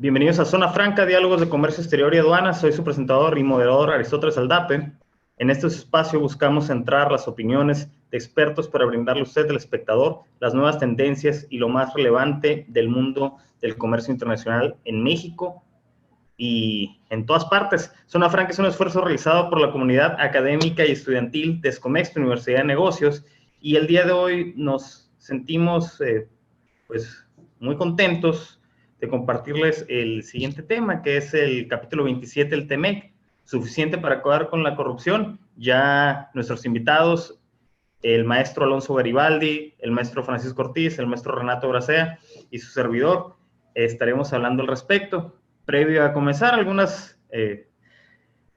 Bienvenidos a Zona Franca, Diálogos de Comercio Exterior y Aduanas. Soy su presentador y moderador Aristóteles Aldape. En este espacio buscamos centrar las opiniones de expertos para brindarle a usted, el espectador, las nuevas tendencias y lo más relevante del mundo del comercio internacional en México y en todas partes. Zona Franca es un esfuerzo realizado por la comunidad académica y estudiantil de Escomexpo, Universidad de Negocios, y el día de hoy nos sentimos pues muy contentos de compartirles el siguiente tema, que es el capítulo 27 del TEMEC, suficiente para acabar con la corrupción. Ya nuestros invitados, el maestro Alonso Garibaldi, el maestro Francisco Ortiz, el maestro Renato Bracea y su servidor, estaremos hablando al respecto. Previo a comenzar, algunas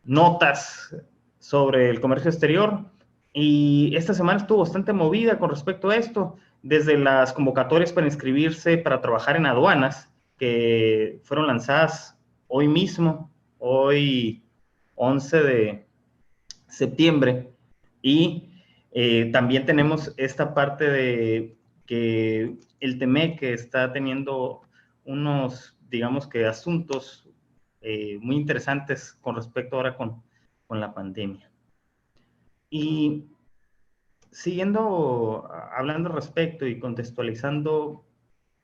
notas sobre el comercio exterior. Y esta semana estuvo bastante movida con respecto a esto, desde las convocatorias para inscribirse para trabajar en aduanas, que fueron lanzadas hoy mismo, hoy 11 de septiembre, y también tenemos esta parte de que el TEMEC que está teniendo unos, digamos que asuntos muy interesantes con respecto ahora con la pandemia. Y siguiendo hablando al respecto y contextualizando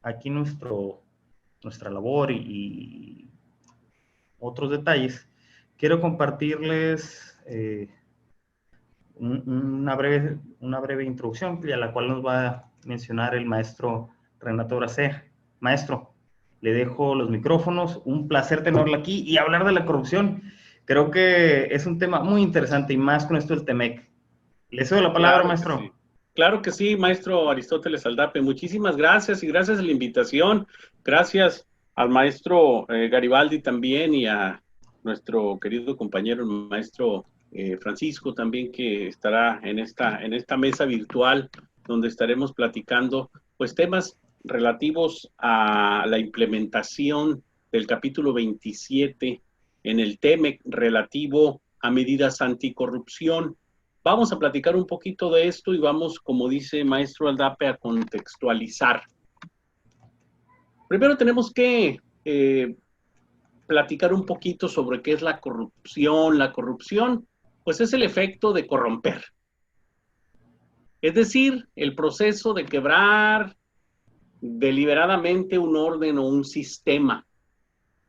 aquí nuestra labor y otros detalles, quiero compartirles una breve introducción, a la cual nos va a mencionar el maestro Renato Bracea. Maestro, le dejo los micrófonos, un placer tenerlo aquí y hablar de la corrupción. Creo que es un tema muy interesante y más con esto del TEMEC. Le cedo la palabra, Claro que maestro. sí. Claro que sí, maestro Aristóteles Aldape. Muchísimas gracias y gracias a la invitación. Gracias al maestro Garibaldi también y a nuestro querido compañero, el maestro Francisco también, que estará en esta mesa virtual donde estaremos platicando pues temas relativos a la implementación del capítulo 27 en el TEMEC relativo a medidas anticorrupción. Vamos a platicar un poquito de esto y vamos, como dice maestro Aldape, a contextualizar. Primero tenemos que platicar un poquito sobre qué es la corrupción. La corrupción, pues es el efecto de corromper. Es decir, el proceso de quebrar deliberadamente un orden o un sistema,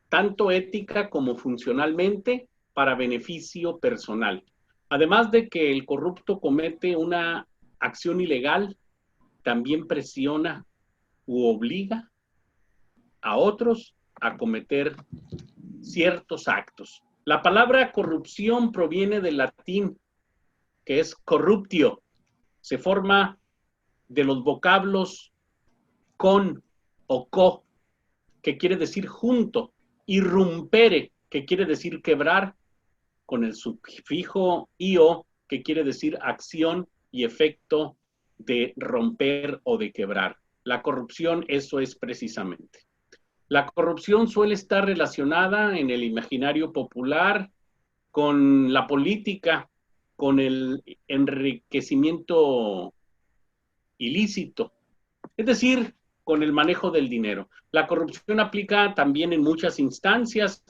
tanto ética como funcionalmente, para beneficio personal. Además de que el corrupto comete una acción ilegal, también presiona u obliga a otros a cometer ciertos actos. La palabra corrupción proviene del latín, que es corruptio. Se forma de los vocablos con o co, que quiere decir junto, y rumpere, que quiere decir quebrar, con el sufijo io, que quiere decir acción y efecto de romper o de quebrar. La corrupción, eso es precisamente. La corrupción suele estar relacionada en el imaginario popular con la política, con el enriquecimiento ilícito, es decir, con el manejo del dinero. La corrupción aplica también en muchas instancias,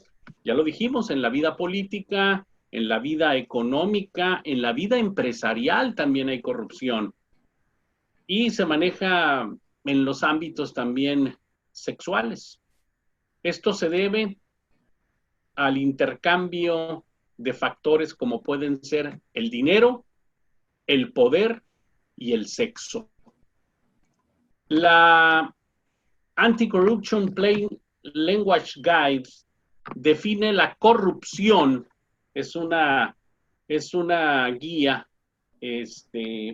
ya lo dijimos, en la vida política, en la vida económica, en la vida empresarial también hay corrupción. Y se maneja en los ámbitos también sexuales. Esto se debe al intercambio de factores como pueden ser el dinero, el poder y el sexo. La Anti-Corruption Plain Language Guide define la corrupción, es una guía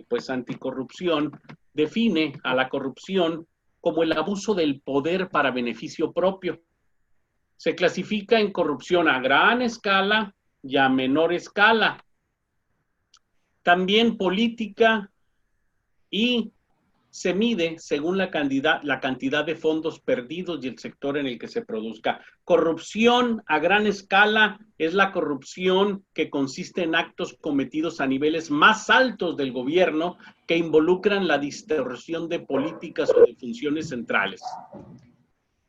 pues anticorrupción, define a la corrupción como el abuso del poder para beneficio propio. Se clasifica en corrupción a gran escala y a menor escala. También política, y se mide según la cantidad de fondos perdidos y el sector en el que se produzca. Corrupción a gran escala es la corrupción que consiste en actos cometidos a niveles más altos del gobierno que involucran la distorsión de políticas o de funciones centrales.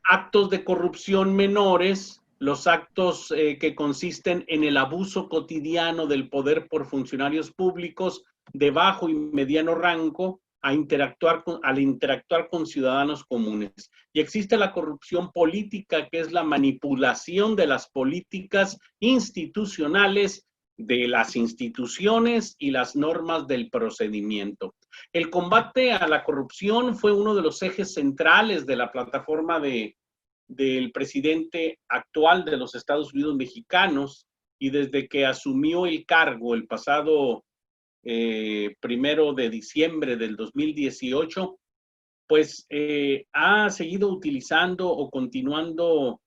actos de corrupción menores, los actos que consisten en el abuso cotidiano del poder por funcionarios públicos de bajo y mediano rango al interactuar con ciudadanos comunes. Y existe la corrupción política, que es la manipulación de las políticas institucionales, de las instituciones y las normas del procedimiento. El combate a la corrupción fue uno de los ejes centrales de la plataforma del presidente actual de los Estados Unidos mexicanos, y desde que asumió el cargo el pasado 1 de diciembre del 2018, pues ha seguido utilizando o continuando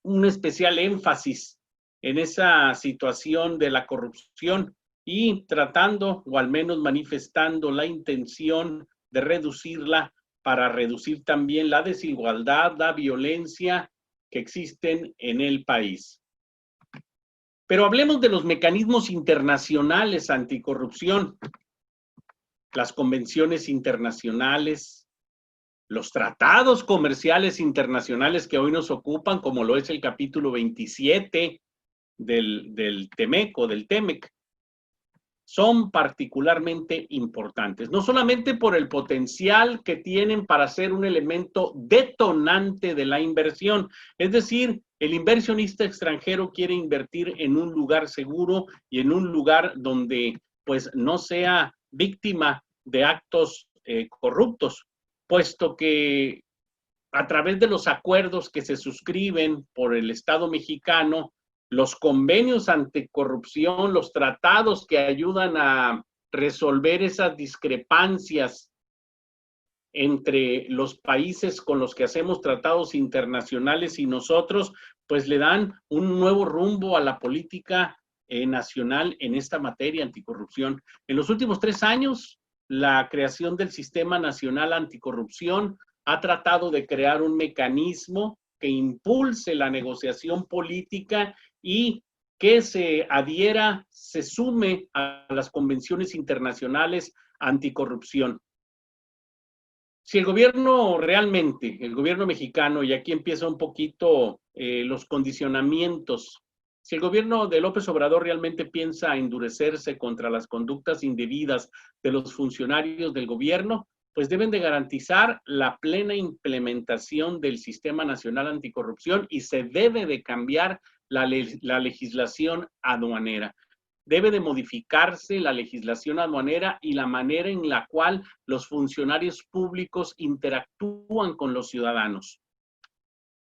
un especial énfasis en esa situación de la corrupción y tratando, o al menos manifestando, la intención de reducirla para reducir también la desigualdad, la violencia que existen en el país. Pero hablemos de los mecanismos internacionales anticorrupción, las convenciones internacionales, los tratados comerciales internacionales que hoy nos ocupan, como lo es el capítulo 27 del TEMEC o del TEMEC, son particularmente importantes, no solamente por el potencial que tienen para ser un elemento detonante de la inversión, es decir, el inversionista extranjero quiere invertir en un lugar seguro y en un lugar donde pues no sea víctima de actos corruptos, puesto que a través de los acuerdos que se suscriben por el Estado mexicano, los convenios anticorrupción, los tratados que ayudan a resolver esas discrepancias entre los países con los que hacemos tratados internacionales y nosotros, pues le dan un nuevo rumbo a la política nacional en esta materia anticorrupción. En los últimos 3 años, la creación del Sistema Nacional Anticorrupción ha tratado de crear un mecanismo que impulse la negociación política y que se adhiera, se sume a las convenciones internacionales anticorrupción. Si el gobierno realmente, el gobierno mexicano, y aquí empieza un poquito los condicionamientos, si el gobierno de López Obrador realmente piensa endurecerse contra las conductas indebidas de los funcionarios del gobierno, pues deben de garantizar la plena implementación del Sistema Nacional Anticorrupción y se debe de cambiar la legislación aduanera. Debe de modificarse la legislación aduanera y la manera en la cual los funcionarios públicos interactúan con los ciudadanos.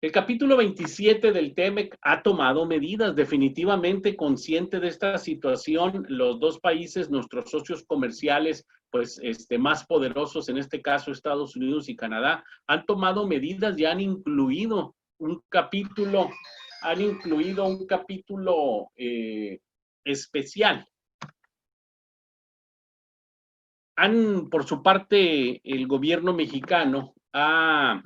El capítulo 27 del TEMEC ha tomado medidas, definitivamente consciente de esta situación. Los dos países, nuestros socios comerciales, pues más poderosos, en este caso Estados Unidos y Canadá, han tomado medidas y han incluido un capítulo especial. Por su parte, el gobierno mexicano ha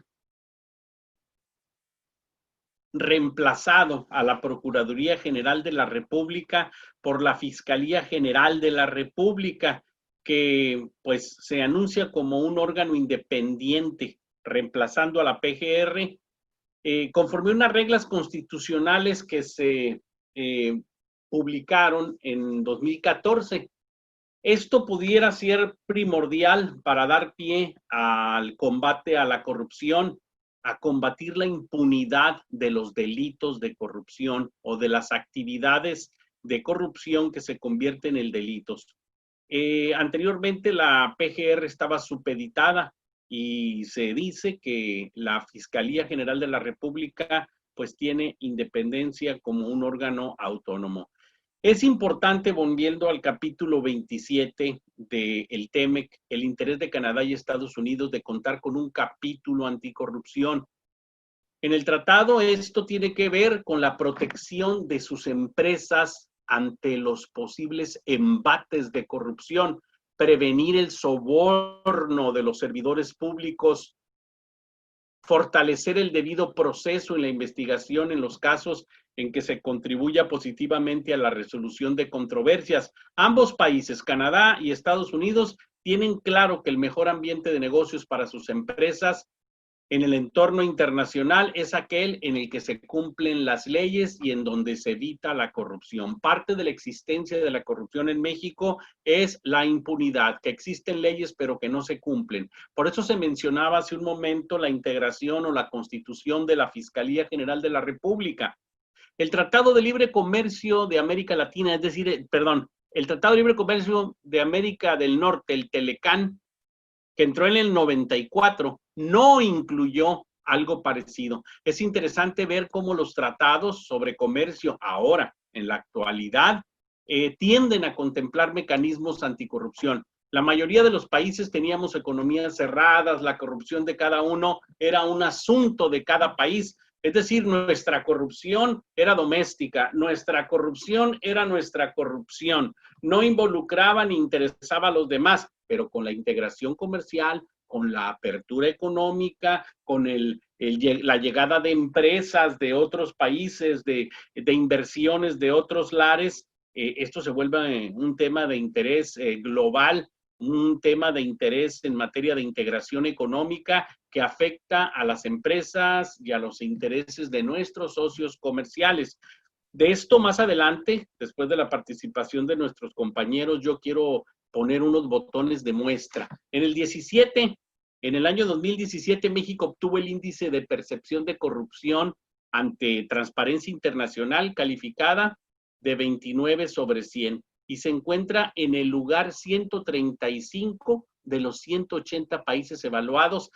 reemplazado a la Procuraduría General de la República por la Fiscalía General de la República, que pues se anuncia como un órgano independiente, reemplazando a la PGR, conforme unas reglas constitucionales que se publicaron en 2014. Esto pudiera ser primordial para dar pie al combate a la corrupción, a combatir la impunidad de los delitos de corrupción o de las actividades de corrupción que se convierten en delitos. Anteriormente la PGR estaba supeditada y se dice que la Fiscalía General de la República pues tiene independencia como un órgano autónomo. Es importante, volviendo al capítulo 27 del TEMEC, el interés de Canadá y Estados Unidos de contar con un capítulo anticorrupción. En el tratado esto tiene que ver con la protección de sus empresas ante los posibles embates de corrupción, prevenir el soborno de los servidores públicos, fortalecer el debido proceso en la investigación en los casos en que se contribuya positivamente a la resolución de controversias. Ambos países, Canadá y Estados Unidos, tienen claro que el mejor ambiente de negocios para sus empresas en el entorno internacional es aquel en el que se cumplen las leyes y en donde se evita la corrupción. Parte de la existencia de la corrupción en México es la impunidad, que existen leyes pero que no se cumplen. Por eso se mencionaba hace un momento la integración o la constitución de la Fiscalía General de la República. El Tratado de Libre Comercio de América Latina, es decir, el Tratado de Libre Comercio de América del Norte, el Telecán, que entró en el 94, no incluyó algo parecido. Es interesante ver cómo los tratados sobre comercio ahora, en la actualidad, tienden a contemplar mecanismos anticorrupción. La mayoría de los países teníamos economías cerradas, la corrupción de cada uno era un asunto de cada país. Es decir, nuestra corrupción era doméstica, nuestra corrupción era nuestra corrupción, no involucraba ni interesaba a los demás, pero con la integración comercial, con la apertura económica, con la llegada de empresas de otros países, de inversiones de otros lares, esto se vuelve un tema de interés global, un tema de interés en materia de integración económica que afecta a las empresas y a los intereses de nuestros socios comerciales. De esto más adelante, después de la participación de nuestros compañeros, yo quiero poner unos botones de muestra. En el año 2017, México obtuvo el índice de percepción de corrupción ante Transparencia Internacional calificada de 29 sobre 100 y se encuentra en el lugar 135 de los 180 países evaluados.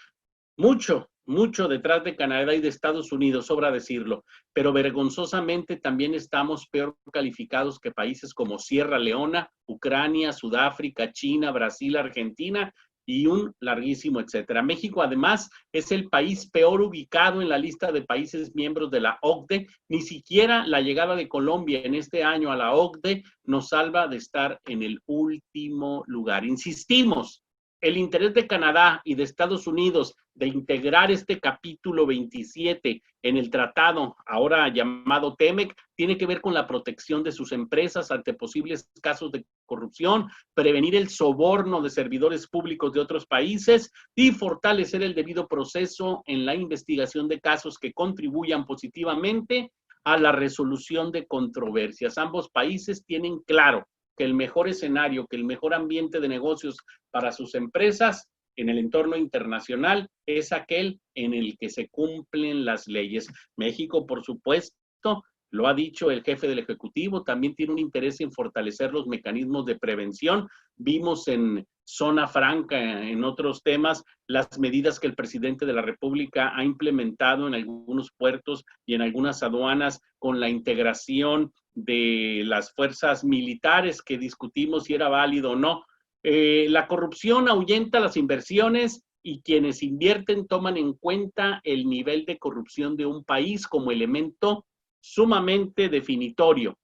Mucho detrás de Canadá y de Estados Unidos, sobra decirlo, pero vergonzosamente también estamos peor calificados que países como Sierra Leona, Ucrania, Sudáfrica, China, Brasil, Argentina y un larguísimo etcétera. México además es el país peor ubicado en la lista de países miembros de la OCDE. Ni siquiera la llegada de Colombia en este año a la OCDE nos salva de estar en el último lugar. Insistimos, el interés de Canadá y de Estados Unidos de integrar este capítulo 27 en el tratado, ahora llamado TEMEC, tiene que ver con la protección de sus empresas ante posibles casos de corrupción, prevenir el soborno de servidores públicos de otros países y fortalecer el debido proceso en la investigación de casos que contribuyan positivamente a la resolución de controversias. Ambos países tienen claro que el mejor escenario, que el mejor ambiente de negocios para sus empresas en el entorno internacional es aquel en el que se cumplen las leyes. México, por supuesto, lo ha dicho el jefe del Ejecutivo, también tiene un interés en fortalecer los mecanismos de prevención. Vimos en Zona Franca, en otros temas, las medidas que el presidente de la República ha implementado en algunos puertos y en algunas aduanas con la integración de las fuerzas militares que discutimos si era válido o no. La corrupción ahuyenta las inversiones y quienes invierten toman en cuenta el nivel de corrupción de un país como elemento sumamente definitivo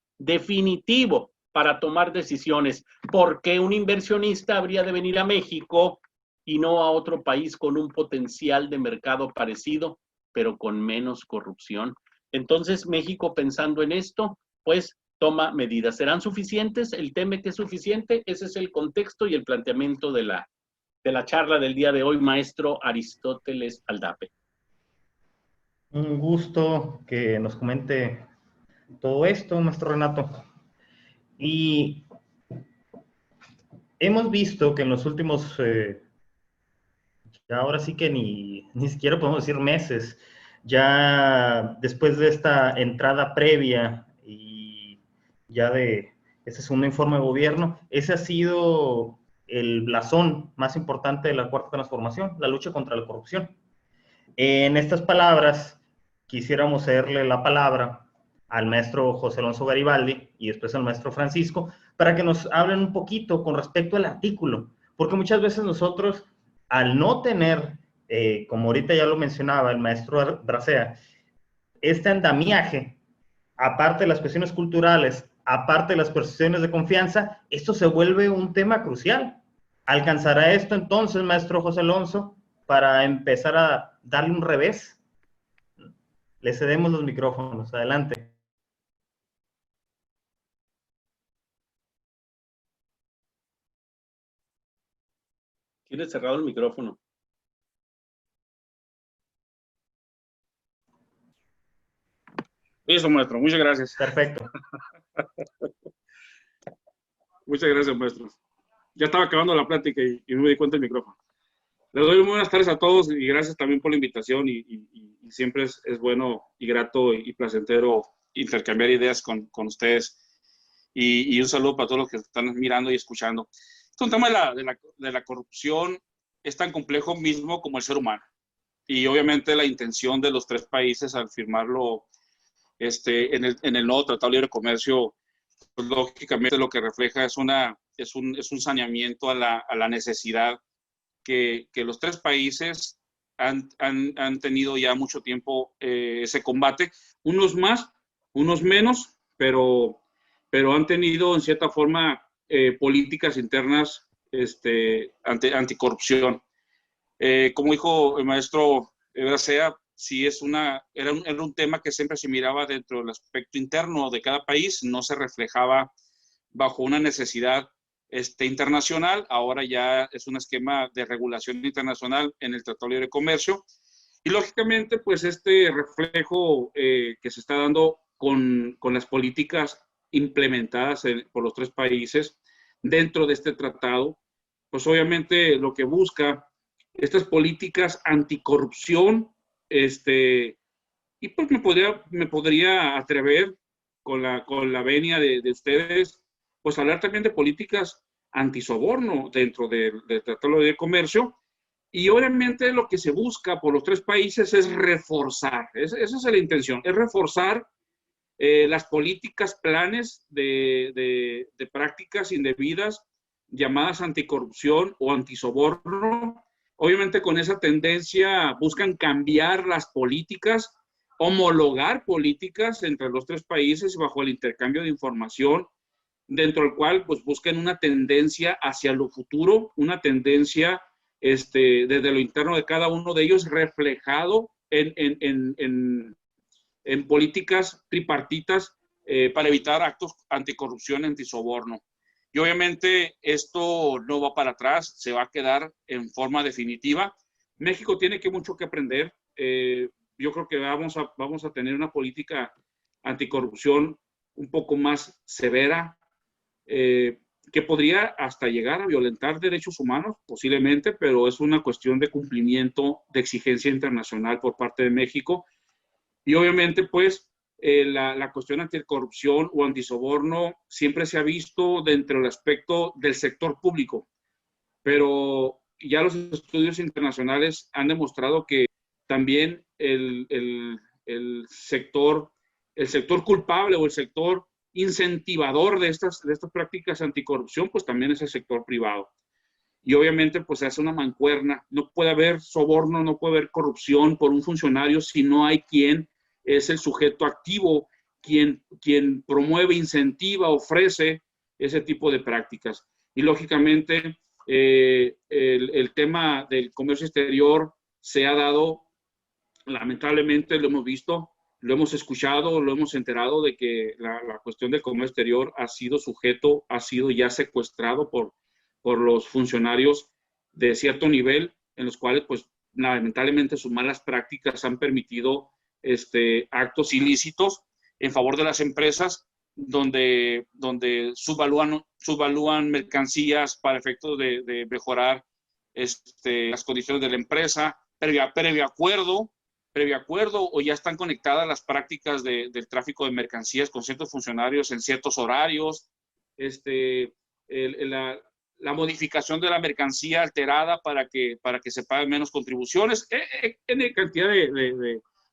para tomar decisiones. ¿Por qué un inversionista habría de venir a México y no a otro país con un potencial de mercado parecido, pero con menos corrupción? Entonces, México, pensando en esto, pues toma medidas. ¿Serán suficientes? El TEMEC es suficiente. Ese es el contexto y el planteamiento de la charla del día de hoy, maestro Aristóteles Aldape. Un gusto que nos comente todo esto, maestro Renato. Y hemos visto que en los últimos, ahora sí que ni siquiera podemos decir meses, ya después de esta entrada previa y ya de ese segundo informe de gobierno, ese ha sido el blasón más importante de la Cuarta Transformación, la lucha contra la corrupción. En estas palabras, quisiéramos cederle la palabra al maestro José Alonso Garibaldi y después al maestro Francisco para que nos hablen un poquito con respecto al artículo, porque muchas veces nosotros, al no tener, como ahorita ya lo mencionaba el maestro Bracea, este andamiaje, aparte de las cuestiones culturales, aparte de las percepciones de confianza, esto se vuelve un tema crucial. ¿Alcanzará esto entonces, maestro José Alonso, para empezar a darle un revés? Le cedemos los micrófonos. Adelante. Tiene cerrado el micrófono. Listo, maestro. Muchas gracias. Perfecto. Muchas gracias, maestro. Ya estaba acabando la plática y no me di cuenta del micrófono. Les doy muy buenas tardes a todos y gracias también por la invitación y siempre es bueno y grato y placentero intercambiar ideas con ustedes y un saludo para todos los que están mirando y escuchando. Este es un tema de la corrupción, es tan complejo mismo como el ser humano y obviamente la intención de los tres países al firmarlo en el nuevo Tratado de Libre Comercio, pues, lógicamente lo que refleja es un saneamiento a la necesidad que los tres países han tenido ya mucho tiempo ese combate, unos más, unos menos, pero han tenido en cierta forma políticas internas anticorrupción. Como dijo el maestro Bracea, sí era un tema que siempre se miraba dentro del aspecto interno de cada país, no se reflejaba bajo una necesidad internacional, ahora ya es un esquema de regulación internacional en el Tratado de Libre Comercio. Y lógicamente, pues este reflejo que se está dando con las políticas implementadas por los tres países dentro de este tratado, pues obviamente lo que busca estas políticas anticorrupción, y pues me podría atrever con la venia de ustedes, pues hablar también de políticas antisoborno dentro del Tratado de Comercio. Y obviamente lo que se busca por los tres países es reforzar, esa es la intención, es reforzar las políticas, planes de prácticas indebidas llamadas anticorrupción o antisoborno. Obviamente con esa tendencia buscan cambiar las políticas, homologar políticas entre los tres países bajo el intercambio de información, dentro del cual pues buscan una tendencia hacia lo futuro, una tendencia desde lo interno de cada uno de ellos reflejado en políticas tripartitas para evitar actos anticorrupción, antisoborno. Y obviamente esto no va para atrás, se va a quedar en forma definitiva. México tiene mucho que aprender. Yo creo que vamos a tener una política anticorrupción un poco más severa, que podría hasta llegar a violentar derechos humanos, posiblemente, pero es una cuestión de cumplimiento de exigencia internacional por parte de México. Y obviamente, pues, la cuestión anticorrupción o antisoborno siempre se ha visto dentro del aspecto del sector público, pero ya los estudios internacionales han demostrado que también el sector culpable o el sector incentivador de estas prácticas anticorrupción, pues también es el sector privado. Y obviamente pues se hace una mancuerna, no puede haber soborno, no puede haber corrupción por un funcionario si no hay quien es el sujeto activo, quien promueve, incentiva, ofrece ese tipo de prácticas. Y lógicamente el tema del comercio exterior se ha dado, lamentablemente lo hemos visto, lo hemos escuchado, lo hemos enterado de que la cuestión del comercio exterior ha sido ya secuestrado por los funcionarios de cierto nivel, en los cuales, pues, lamentablemente sus malas prácticas han permitido actos ilícitos en favor de las empresas, donde subvalúan mercancías para efectos de mejorar las condiciones de la empresa, previo acuerdo, o ya están conectadas las prácticas del tráfico de mercancías con ciertos funcionarios en ciertos horarios, la modificación de la mercancía alterada para que se paguen menos contribuciones, en cantidad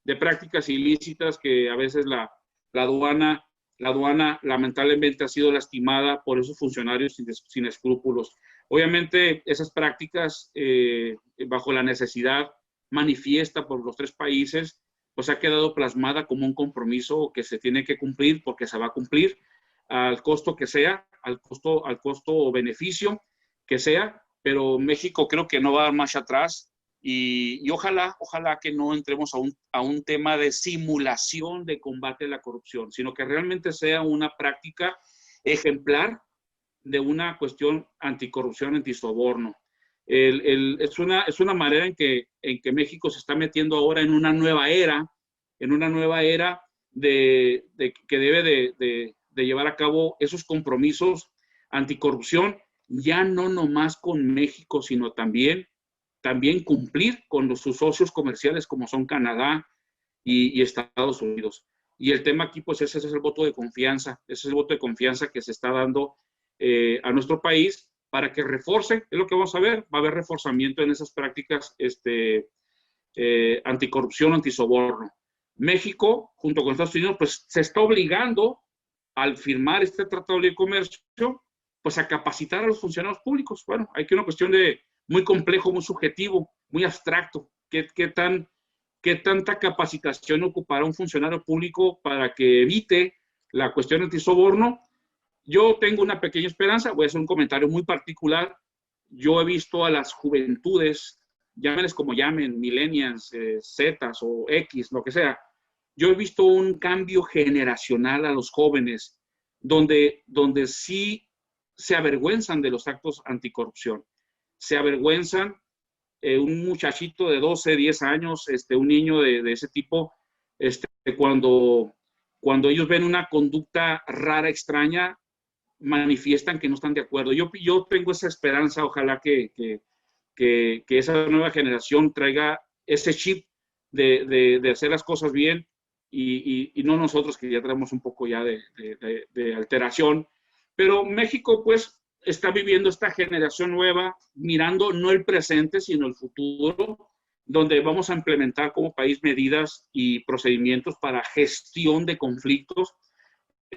de prácticas ilícitas que a veces la aduana lamentablemente ha sido lastimada por esos funcionarios sin escrúpulos. Obviamente esas prácticas bajo la necesidad manifiesta por los tres países, pues ha quedado plasmada como un compromiso que se tiene que cumplir porque se va a cumplir al costo que sea, al costo o beneficio que sea, pero México creo que no va a dar marcha atrás y ojalá que no entremos a un tema de simulación de combate a la corrupción, sino que realmente sea una práctica ejemplar de una cuestión anticorrupción, antisoborno. Es una manera en que México se está metiendo ahora en una nueva era que debe de llevar a cabo esos compromisos anticorrupción, ya no nomás con México, sino también cumplir con sus socios comerciales como son Canadá y Estados Unidos. Y el tema aquí, pues ese es el voto de confianza, ese es el voto de confianza que se está dando a nuestro país para que reforce, es lo que vamos a ver, va a haber reforzamiento en esas prácticas anticorrupción, antisoborno. México, junto con Estados Unidos, pues se está obligando al firmar este Tratado de Libre Comercio, pues a capacitar a los funcionarios públicos. Bueno, hay que una cuestión de muy complejo, muy subjetivo, muy abstracto. ¿Qué tanta capacitación ocupará un funcionario público para que evite la cuestión antisoborno? Yo tengo una pequeña esperanza, voy a hacer un comentario muy particular. Yo he visto a las juventudes, llámenles como llamen, millennials, Zetas o X, lo que sea. Yo he visto un cambio generacional a los jóvenes, donde sí se avergüenzan de los actos anticorrupción. Se avergüenzan, un muchachito de 12, 10 años, un niño de ese tipo, cuando ellos ven una conducta rara, extraña, manifiestan que no están de acuerdo. Yo tengo esa esperanza, ojalá que esa nueva generación traiga ese chip de hacer las cosas bien y no nosotros que ya traemos un poco ya de alteración. Pero México, pues, está viviendo esta generación nueva, mirando no el presente, sino el futuro, donde vamos a implementar como país medidas y procedimientos para gestión de conflictos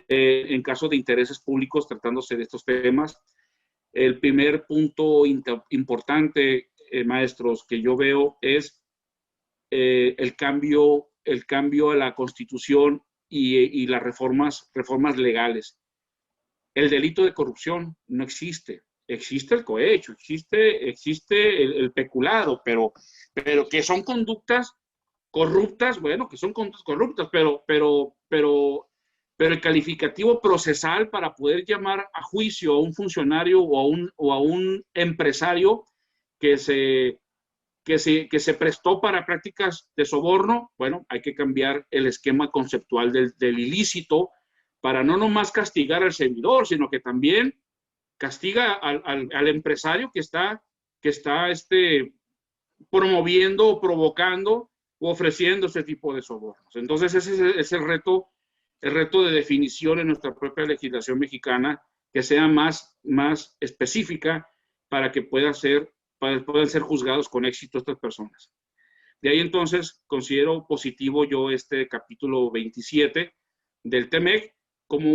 en caso de intereses públicos tratándose de estos temas. El primer punto importante, maestros, que yo veo es el cambio a la Constitución y las reformas legales. El delito de corrupción no existe. Existe el cohecho, existe el peculado, pero que son conductas corruptas, bueno, que son conductas corruptas, pero el calificativo procesal para poder llamar a juicio a un funcionario o a un empresario que se prestó para prácticas de soborno, bueno, hay que cambiar el esquema conceptual del ilícito para no nomás castigar al servidor, sino que también castiga al empresario que está promoviendo, provocando o ofreciendo ese tipo de sobornos. Entonces ese es el reto de definición en nuestra propia legislación mexicana, que sea más específica para que puedan ser juzgados con éxito estas personas. De ahí entonces considero positivo yo este capítulo 27 del TEMEC como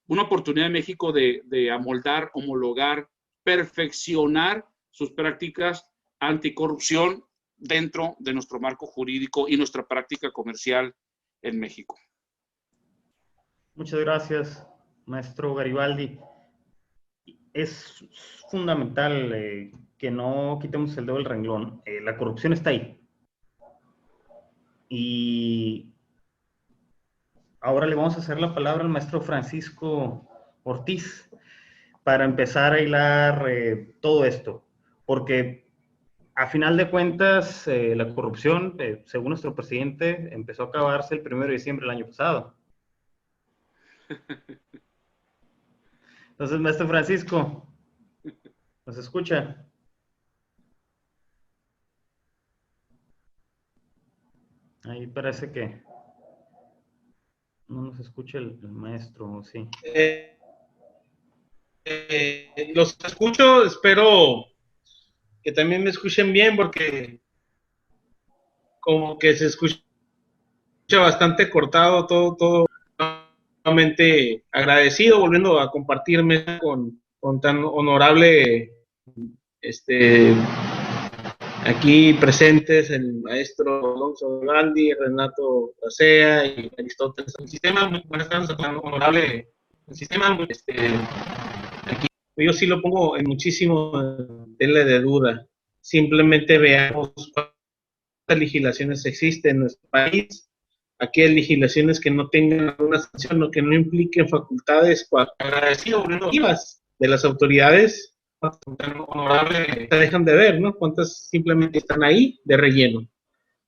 una oportunidad de México de amoldar, homologar, perfeccionar sus prácticas anticorrupción dentro de nuestro marco jurídico y nuestra práctica comercial en México. Muchas gracias, maestro Garibaldi. Es fundamental que no quitemos el dedo del renglón. La corrupción está ahí. Y ahora le vamos a hacer la palabra al maestro Francisco Ortiz para empezar a hilar todo esto. Porque a final de cuentas, la corrupción, según nuestro presidente, empezó a acabarse el 1 de diciembre del año pasado. Entonces, maestro Francisco, ¿nos escucha? Ahí parece que no nos escucha el maestro, ¿sí? Los escucho, espero que también me escuchen bien porque como que se escucha bastante cortado todo. Nuevamente agradecido, volviendo a compartirme con tan honorable aquí presentes el maestro Alonso Gandhi, Renato Gacea y Aristóteles. Un sistema muy honorable, un sistema aquí yo sí lo pongo en muchísimo tela de duda. Simplemente veamos cuántas legislaciones existen en nuestro país. Aquí hay legislaciones que no tengan una sanción o que no impliquen facultades agradecido de las autoridades. Honorable se dejan de ver, ¿no? Cuántas simplemente están ahí de relleno.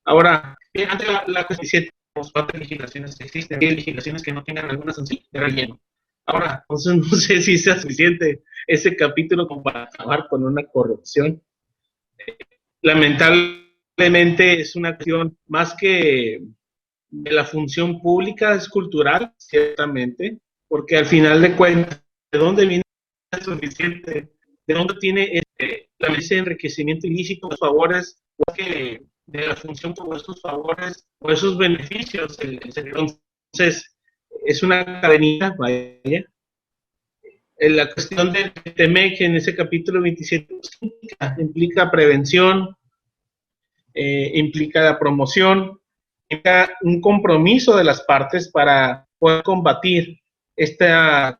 Ahora, antes la cuestión 4 legislaciones que existen, 10 legislaciones que no tengan alguna sanción de relleno. Ahora, entonces no sé si sea suficiente ese capítulo como para acabar con una corrupción. Lamentablemente es una cuestión más que de la función pública, es cultural, ciertamente, porque al final de cuentas, ¿de dónde viene el suficiente? ¿De dónde tiene ese enriquecimiento ilícito, los favores, o que de la función por esos favores o esos beneficios? Entonces, es una cadenita, vaya. La cuestión del TEMEC en ese capítulo 27 implica prevención, implica la promoción, implica un compromiso de las partes para poder combatir esta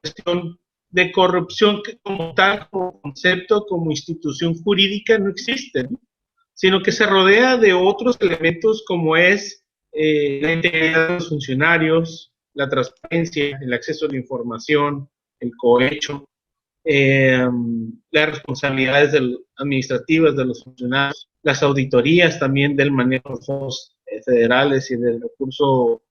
cuestión de corrupción que como tal, como concepto, como institución jurídica no existe, ¿no? Sino que se rodea de otros elementos como es la integridad de los funcionarios, la transparencia, el acceso a la información, el cohecho, las responsabilidades administrativas de los funcionarios, las auditorías también del manejo de los fondos federales y del recurso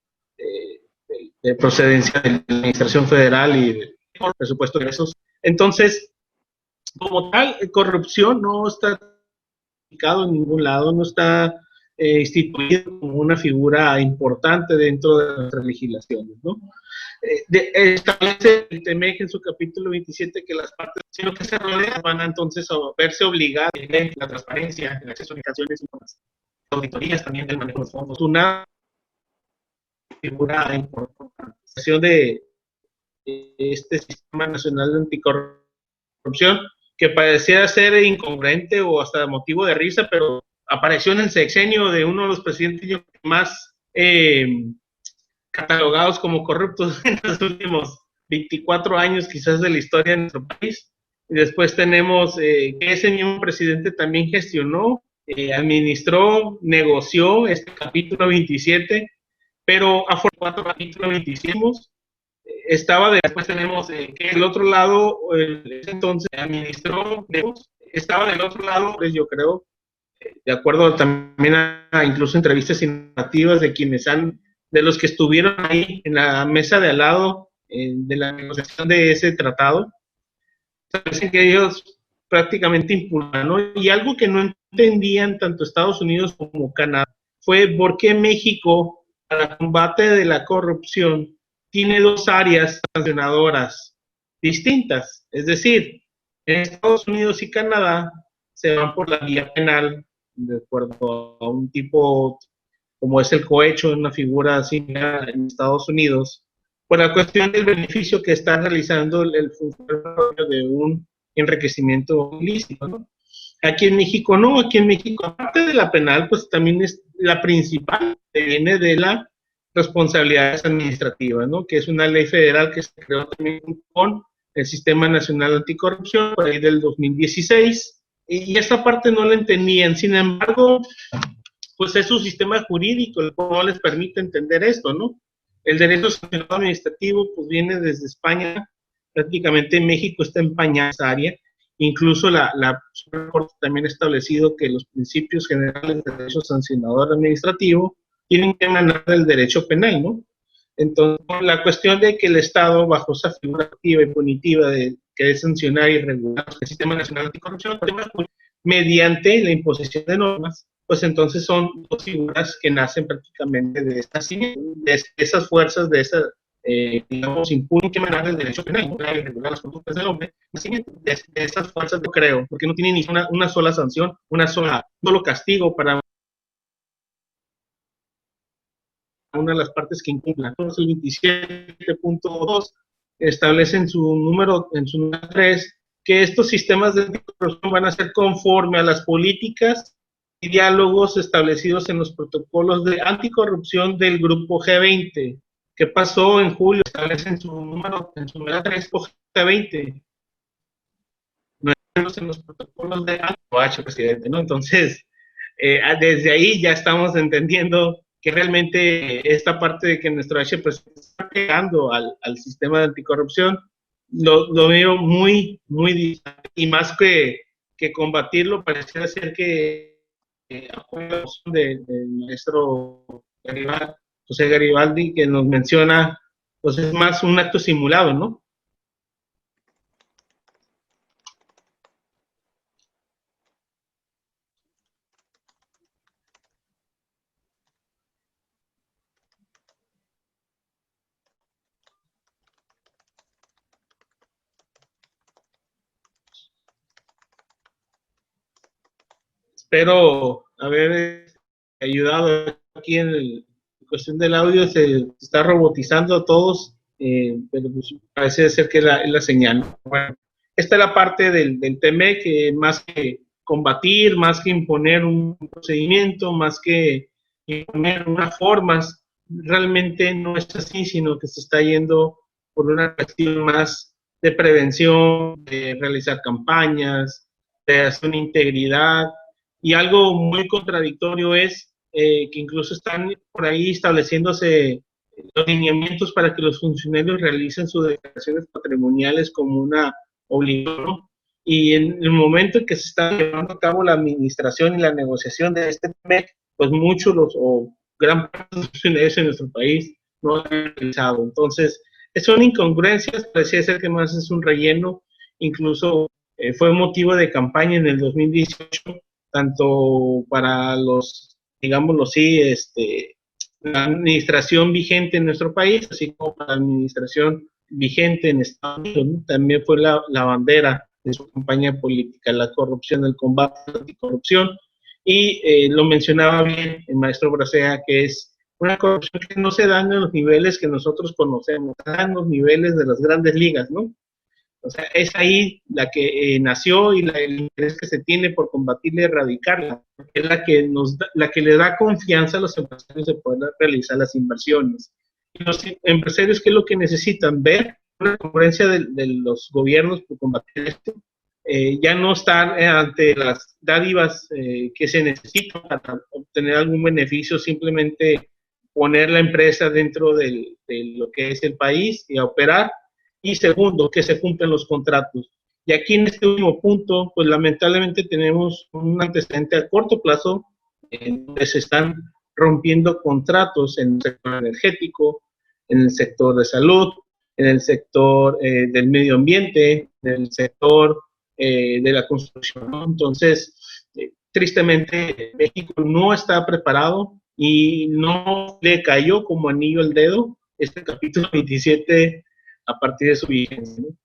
de procedencia de la administración federal y del presupuesto de esos. Entonces, como tal, corrupción no está en ningún lado, no está instituido como una figura importante dentro de nuestras legislaciones, ¿no? Establece el TEMEC en su capítulo 27 que las partes, sino que se rodean, van a entonces a verse obligadas a la transparencia, el acceso a comunicaciones y más auditorías también del manejo de fondos. Una figura importante de este Sistema Nacional de Anticorrupción que parecía ser incongruente o hasta motivo de risa, pero apareció en el sexenio de uno de los presidentes más catalogados como corruptos en los últimos 24 años quizás de la historia de nuestro país. Y después tenemos que ese mismo presidente también gestionó, administró, negoció este capítulo 27, pero afortunadamente capítulo 27 después tenemos que el otro lado, entonces administró, estaba del otro lado, pues yo creo, de acuerdo también a incluso entrevistas informativas de los que estuvieron ahí en la mesa de al lado de la negociación de ese tratado, parece que ellos prácticamente impulsaron, ¿no? Y algo que no entendían tanto Estados Unidos como Canadá fue por qué México, para el combate de la corrupción, tiene dos áreas sancionadoras distintas. Es decir, en Estados Unidos y Canadá se van por la vía penal, de acuerdo a un tipo como es el cohecho, una figura similar en Estados Unidos, por la cuestión del beneficio que está realizando el funcionario de un enriquecimiento ilícito, ¿no? Aquí en México no, aquí en México, aparte de la penal, pues también es la principal, que viene de la responsabilidades administrativas, ¿no? Que es una ley federal que se creó también con el Sistema Nacional Anticorrupción, por ahí del 2016, y esta parte no la entendían. Sin embargo, pues es su sistema jurídico el cual no les permite entender esto, ¿no? El derecho sancionado administrativo pues viene desde España, prácticamente México está empañada esa área, incluso la Suprema Corte también ha establecido que los principios generales del derecho sancionador administrativo tienen que emanar del derecho penal, ¿no? Entonces, la cuestión de que el Estado, bajo esa figura activa y punitiva de que es sancionar y regular el Sistema Nacional Anticorrupción, mediante la imposición de normas, pues entonces son dos figuras que nacen prácticamente de esas fuerzas, de esas, digamos, impulsos que emanan del derecho penal, ¿no? Regular las conductas del hombre, de esas fuerzas, yo creo, porque no tienen ni una sola sanción, un solo castigo para una de las partes que incumplan. Entonces, el 27.2 establece en su número 3 que estos sistemas de anticorrupción van a ser conforme a las políticas y diálogos establecidos en los protocolos de anticorrupción del Grupo G20. ¿Qué pasó en julio? Establece en su número 3 G20. No en los protocolos de anticorrupción, presidente, ¿no? Entonces, desde ahí ya estamos entendiendo que realmente esta parte de que nuestro H pues, está pegando al sistema de anticorrupción, lo veo muy, muy distante, y más que combatirlo, pareciera ser que apoyo del maestro José Garibaldi, que nos menciona, pues es más un acto simulado, ¿no? Espero haber ayudado aquí en cuestión del audio. Se está robotizando a todos, pero pues parece ser que es la señal. Bueno, esta es la parte del TME, que más que combatir, más que imponer un procedimiento, más que imponer unas formas, realmente no es así, sino que se está yendo por una cuestión más de prevención, de realizar campañas, de hacer una integridad. Y algo muy contradictorio es que incluso están por ahí estableciéndose los lineamientos para que los funcionarios realicen sus declaraciones patrimoniales como una obligación. Y en el momento en que se está llevando a cabo la administración y la negociación de este MEC, pues muchos o gran parte de los funcionarios en nuestro país no lo han realizado. Entonces, son incongruencias, parecía ser que más es un relleno. Incluso fue motivo de campaña en el 2018, tanto para los, digámoslo así, la administración vigente en nuestro país, así como para la administración vigente en Estados Unidos, ¿no? También fue la bandera de su campaña política, la corrupción, el combate a la anticorrupción, y lo mencionaba bien el maestro Bracea, que es una corrupción que no se da en los niveles que nosotros conocemos, se da en los niveles de las grandes ligas, ¿no? O sea, es ahí la que nació y el interés que se tiene por combatirla y erradicarla, es la que le da confianza a los empresarios de poder realizar las inversiones. Y los empresarios, ¿qué es lo que necesitan? Ver una concurrencia de los gobiernos por combatir esto, ya no estar ante las dádivas que se necesitan para obtener algún beneficio, simplemente poner la empresa dentro de lo que es el país y a operar. Y segundo, que se cumplen los contratos. Y aquí en este último punto, pues lamentablemente tenemos un antecedente a corto plazo donde se están rompiendo contratos en el sector energético, en el sector de salud, en el sector del medio ambiente, en el sector de la construcción, ¿no? Entonces, tristemente, México no está preparado y no le cayó como anillo al dedo este capítulo 27 a partir de su vigencia, ¿no?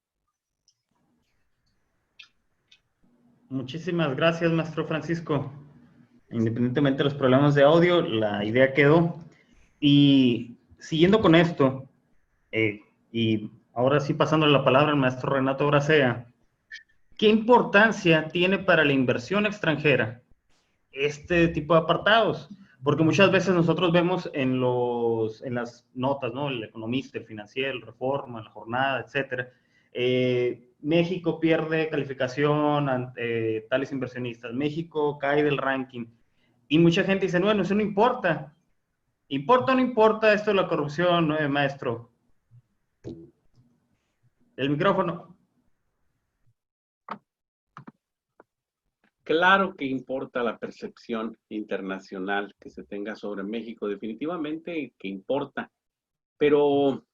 Muchísimas gracias, maestro Francisco. Independientemente de los problemas de audio, la idea quedó. Y siguiendo con esto, y ahora sí pasándole la palabra al maestro Renato Bracea, ¿qué importancia tiene para la inversión extranjera este tipo de apartados? Porque muchas veces nosotros vemos en las notas, ¿no? El Economista, el Financiero, el Reforma, la Jornada, etcétera. México pierde calificación ante tales inversionistas. México cae del ranking. Y mucha gente dice, bueno, eso no importa. ¿Importa o no importa esto de la corrupción, ¿no, maestro? El micrófono. Claro que importa la percepción internacional que se tenga sobre México, definitivamente que importa, pero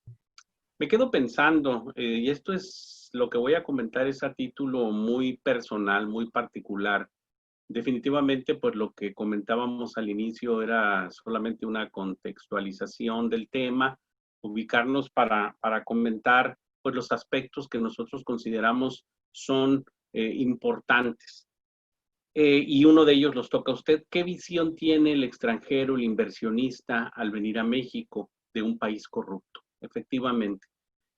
me quedo pensando, y esto es lo que voy a comentar, es a título muy personal, muy particular. Definitivamente, pues lo que comentábamos al inicio era solamente una contextualización del tema, ubicarnos para comentar pues los aspectos que nosotros consideramos son importantes. Y uno de ellos los toca a usted. ¿Qué visión tiene el extranjero, el inversionista, al venir a México de un país corrupto? Efectivamente,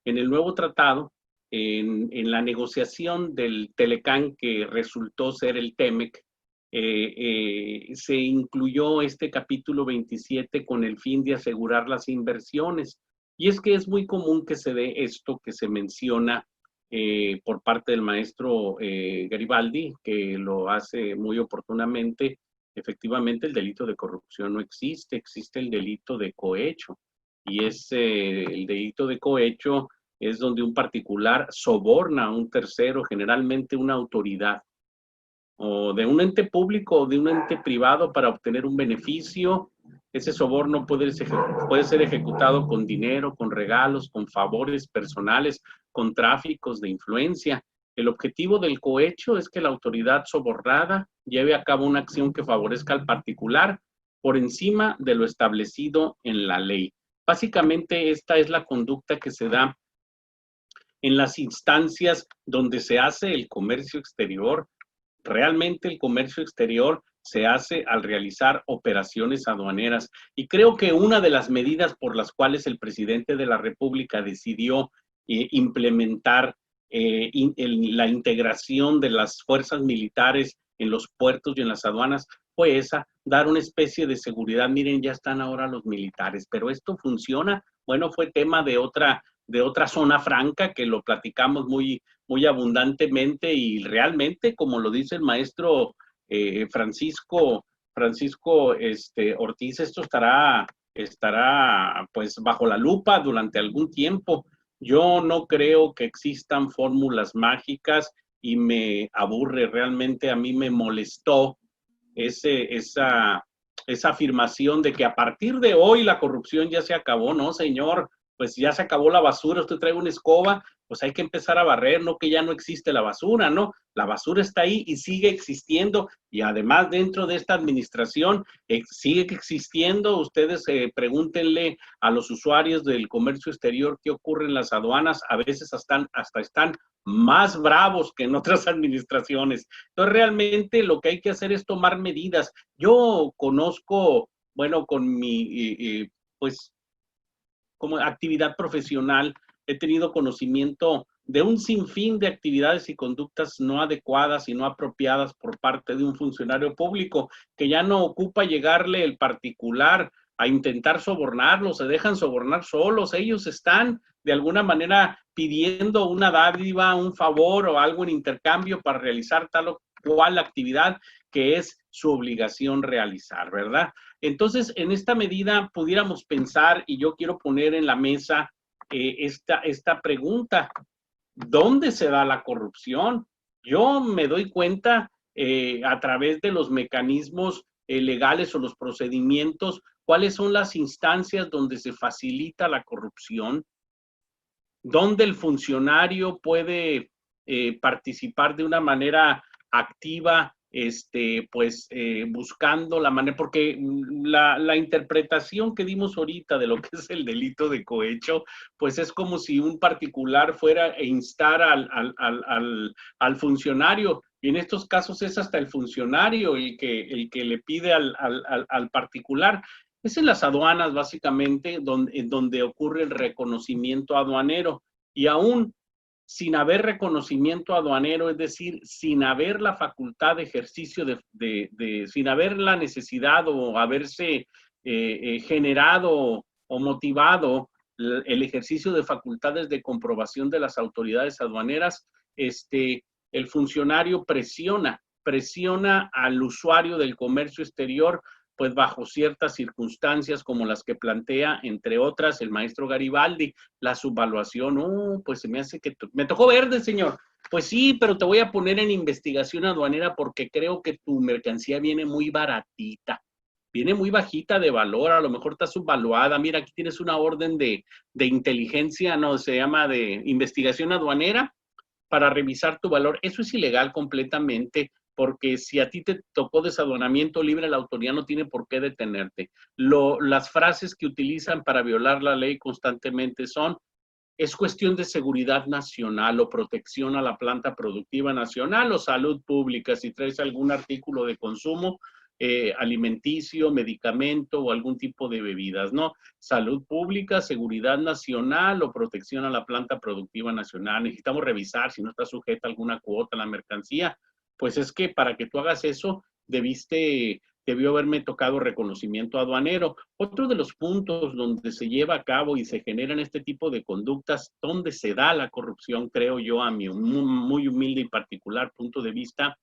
en el nuevo tratado, en la negociación del Telecán, que resultó ser el TEMEC, se incluyó este capítulo 27 con el fin de asegurar las inversiones. Y es que es muy común que se dé esto que se menciona por parte del maestro Garibaldi, que lo hace muy oportunamente. Efectivamente, el delito de corrupción no existe, existe el delito de cohecho. Y el delito de cohecho es donde un particular soborna a un tercero, generalmente una autoridad, o de un ente público o de un ente privado para obtener un beneficio Ese soborno puede ser ejecutado con dinero, con regalos, con favores personales, con tráficos de influencia. El objetivo del cohecho es que la autoridad sobornada lleve a cabo una acción que favorezca al particular por encima de lo establecido en la ley. Básicamente, esta es la conducta que se da en las instancias donde se hace el comercio exterior. Realmente el comercio exterior se hace al realizar operaciones aduaneras. Y creo que una de las medidas por las cuales el presidente de la República decidió implementar la integración de las fuerzas militares en los puertos y en las aduanas fue esa, dar una especie de seguridad. Miren, ya están ahora los militares, pero esto funciona. Bueno, fue tema de otra zona franca que lo platicamos muy abundantemente, y realmente, como lo dice el maestro Francisco Ortiz, esto estará pues bajo la lupa durante algún tiempo. Yo no creo que existan fórmulas mágicas y me aburre, realmente a mí me molestó esa afirmación de que a partir de hoy la corrupción ya se acabó. No, señor, pues ya se acabó la basura, usted trae una escoba, pues hay que empezar a barrer, no que ya no existe la basura, ¿no? La basura está ahí y sigue existiendo, y además dentro de esta administración sigue existiendo. Ustedes pregúntenle a los usuarios del comercio exterior qué ocurre en las aduanas, a veces hasta están más bravos que en otras administraciones. Entonces realmente lo que hay que hacer es tomar medidas. Yo conozco, bueno, con mi, pues, como actividad profesional, he tenido conocimiento de un sinfín de actividades y conductas no adecuadas y no apropiadas por parte de un funcionario público, que ya no ocupa llegarle el particular a intentar sobornarlos, se dejan sobornar solos. Ellos están de alguna manera pidiendo una dádiva, un favor o algo en intercambio para realizar tal o cual actividad que es su obligación realizar, ¿verdad? Entonces, en esta medida pudiéramos pensar, y yo quiero poner en la mesa esta pregunta: ¿dónde se da la corrupción? Yo me doy cuenta a través de los mecanismos legales o los procedimientos, cuáles son las instancias donde se facilita la corrupción, donde el funcionario puede participar de una manera activa, buscando la manera, porque la interpretación que dimos ahorita de lo que es el delito de cohecho, pues es como si un particular fuera a instar al funcionario, y en estos casos es hasta el funcionario el que le pide al particular. Es en las aduanas, básicamente, donde ocurre el reconocimiento aduanero, y aún sin haber reconocimiento aduanero, es decir, sin haber la facultad de ejercicio, sin haber la necesidad o haberse generado o motivado el ejercicio de facultades de comprobación de las autoridades aduaneras, el funcionario presiona al usuario del comercio exterior, pues bajo ciertas circunstancias como las que plantea, entre otras, el maestro Garibaldi, la subvaluación. Pues se me hace que me tocó verde, señor. Pues sí, pero te voy a poner en investigación aduanera porque creo que tu mercancía viene muy baratita, viene muy bajita de valor, a lo mejor está subvaluada. Mira, aquí tienes una orden de inteligencia, no, se llama de investigación aduanera para revisar tu valor. Eso es ilegal completamente, porque si a ti te tocó desaduanamiento libre, la autoridad no tiene por qué detenerte. Las frases que utilizan para violar la ley constantemente son: es cuestión de seguridad nacional o protección a la planta productiva nacional o salud pública. Si traes algún artículo de consumo alimenticio, medicamento o algún tipo de bebidas, ¿no? Salud pública, seguridad nacional o protección a la planta productiva nacional. Necesitamos revisar si no está sujeta a alguna cuota la mercancía. Pues es que para que tú hagas eso, debió haberme tocado reconocimiento aduanero. Otro de los puntos donde se lleva a cabo y se generan este tipo de conductas, donde se da la corrupción, creo yo, a mi muy humilde y particular punto de vista,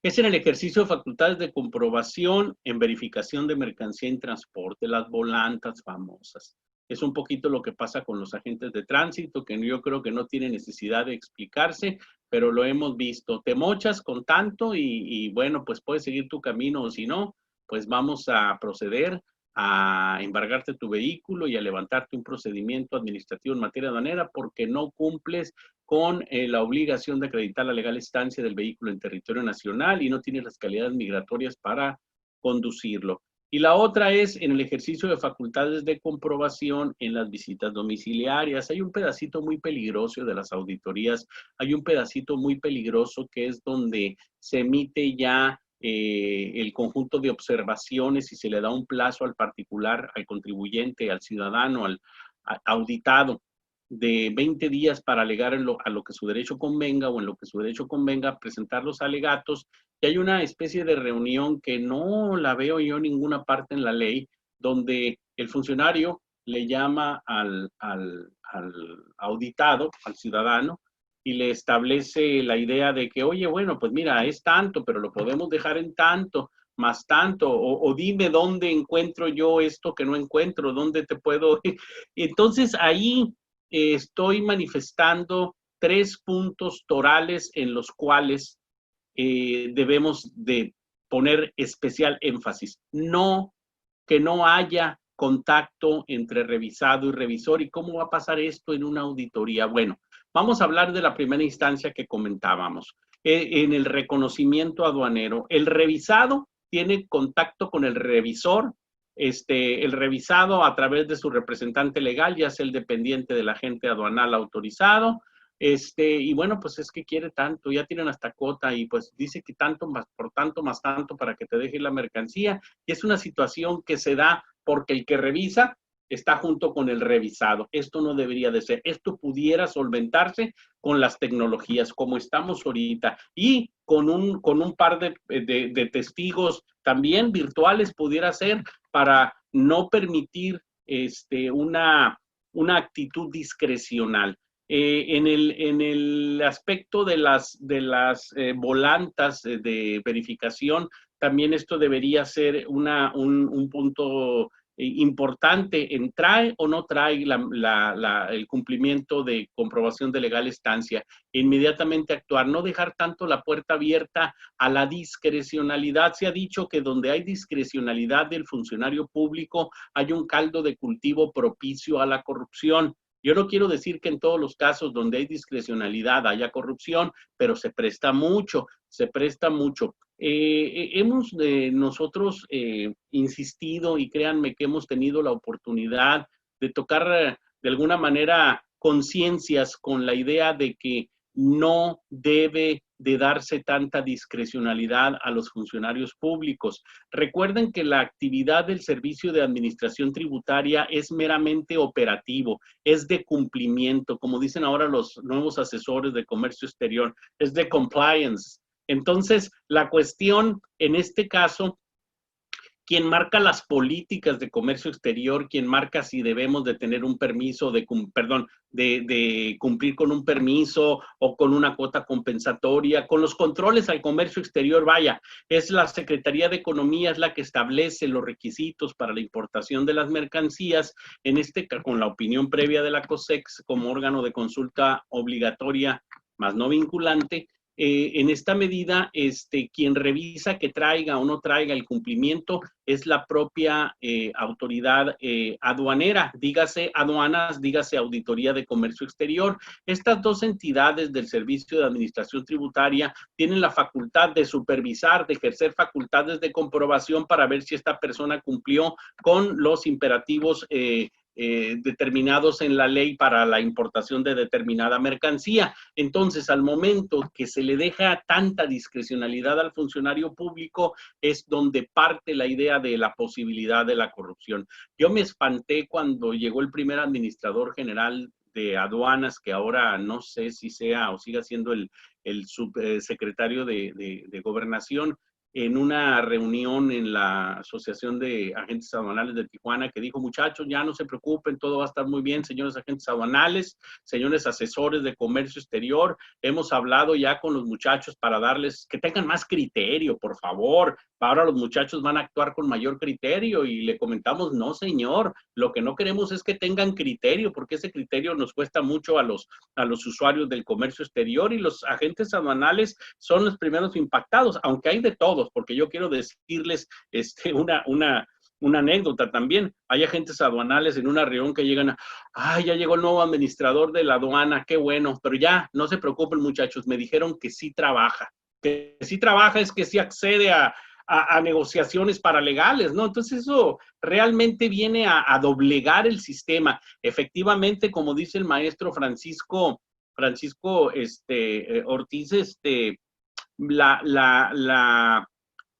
es en el ejercicio de facultades de comprobación en verificación de mercancía en transporte, las volantas famosas. Es un poquito lo que pasa con los agentes de tránsito, que yo creo que no tiene necesidad de explicarse, pero lo hemos visto. Te mochas con tanto y bueno, pues puedes seguir tu camino, o si no, pues vamos a proceder a embargarte tu vehículo y a levantarte un procedimiento administrativo en materia aduanera porque no cumples con la obligación de acreditar la legal estancia del vehículo en territorio nacional y no tienes las calidades migratorias para conducirlo. Y la otra es en el ejercicio de facultades de comprobación en las visitas domiciliarias. Hay un pedacito muy peligroso de las auditorías, hay un pedacito muy peligroso que es donde se emite ya el conjunto de observaciones y se le da un plazo al particular, al contribuyente, al ciudadano, al auditado de 20 días para alegar a lo que su derecho convenga o en lo que su derecho convenga, presentar los alegatos. Y hay una especie de reunión que no la veo yo en ninguna parte en la ley, donde el funcionario le llama al auditado, al ciudadano, y le establece la idea de que, oye, bueno, pues mira, es tanto, pero lo podemos dejar en tanto, más tanto, o dime dónde encuentro yo esto que no encuentro, dónde te puedo... Entonces ahí estoy manifestando 3 puntos torales en los cuales debemos de poner especial énfasis. No, que no haya contacto entre revisado y revisor. ¿Y cómo va a pasar esto en una auditoría? Bueno, vamos a hablar de la primera instancia que comentábamos. En el reconocimiento aduanero, el revisado tiene contacto con el revisor. El revisado a través de su representante legal, ya sea el dependiente del agente aduanal autorizado, y bueno, pues es que quiere tanto, ya tienen hasta cuota y pues dice que tanto más, por tanto más tanto para que te deje la mercancía. Y es una situación que se da porque el que revisa está junto con el revisado. Esto no debería de ser. Esto pudiera solventarse con las tecnologías como estamos ahorita y con un par de testigos también virtuales pudiera ser para no permitir una actitud discrecional. En el aspecto de las volantas de verificación, también esto debería ser un punto importante. ¿Trae o no trae el cumplimiento de comprobación de legal estancia? Inmediatamente actuar, no dejar tanto la puerta abierta a la discrecionalidad. Se ha dicho que donde hay discrecionalidad del funcionario público hay un caldo de cultivo propicio a la corrupción. Yo no quiero decir que en todos los casos donde hay discrecionalidad haya corrupción, pero se presta mucho, se presta mucho. Hemos nosotros insistido y créanme que hemos tenido la oportunidad de tocar de alguna manera conciencias con la idea de que no debe de darse tanta discrecionalidad a los funcionarios públicos. Recuerden que la actividad del Servicio de Administración Tributaria es meramente operativo, es de cumplimiento, como dicen ahora los nuevos asesores de comercio exterior, es de compliance. Entonces, la cuestión en este caso, quien marca las políticas de comercio exterior, quien marca si debemos de tener un permiso, de cumplir con un permiso o con una cuota compensatoria, con los controles al comercio exterior, vaya, es la Secretaría de Economía, es la que establece los requisitos para la importación de las mercancías, con la opinión previa de la COSEX como órgano de consulta obligatoria, más no vinculante. En esta medida, quien revisa que traiga o no traiga el cumplimiento es la propia autoridad aduanera, dígase aduanas, dígase Auditoría de Comercio Exterior. Estas dos entidades del Servicio de Administración Tributaria tienen la facultad de supervisar, de ejercer facultades de comprobación para ver si esta persona cumplió con los imperativos determinados en la ley para la importación de determinada mercancía. Entonces, al momento que se le deja tanta discrecionalidad al funcionario público, es donde parte la idea de la posibilidad de la corrupción. Yo me espanté cuando llegó el primer administrador general de aduanas, que ahora no sé si sea o siga siendo el subsecretario de Gobernación, en una reunión en la Asociación de Agentes Aduanales de Tijuana, que dijo, muchachos, ya no se preocupen, todo va a estar muy bien, señores agentes aduanales, señores asesores de comercio exterior, hemos hablado ya con los muchachos para darles, que tengan más criterio, por favor, ahora los muchachos van a actuar con mayor criterio, y le comentamos, no señor, lo que no queremos es que tengan criterio, porque ese criterio nos cuesta mucho a los usuarios del comercio exterior, y los agentes aduanales son los primeros impactados, aunque hay de todo. todos, porque yo quiero decirles una anécdota también. Hay agentes aduanales en una reunión que llegan ya llegó el nuevo administrador de la aduana, qué bueno, pero ya, no se preocupen muchachos, me dijeron que sí trabaja. Que sí trabaja es que sí accede a negociaciones paralegales, ¿no? Entonces eso realmente viene a doblegar el sistema. Efectivamente, como dice el maestro Francisco Ortiz,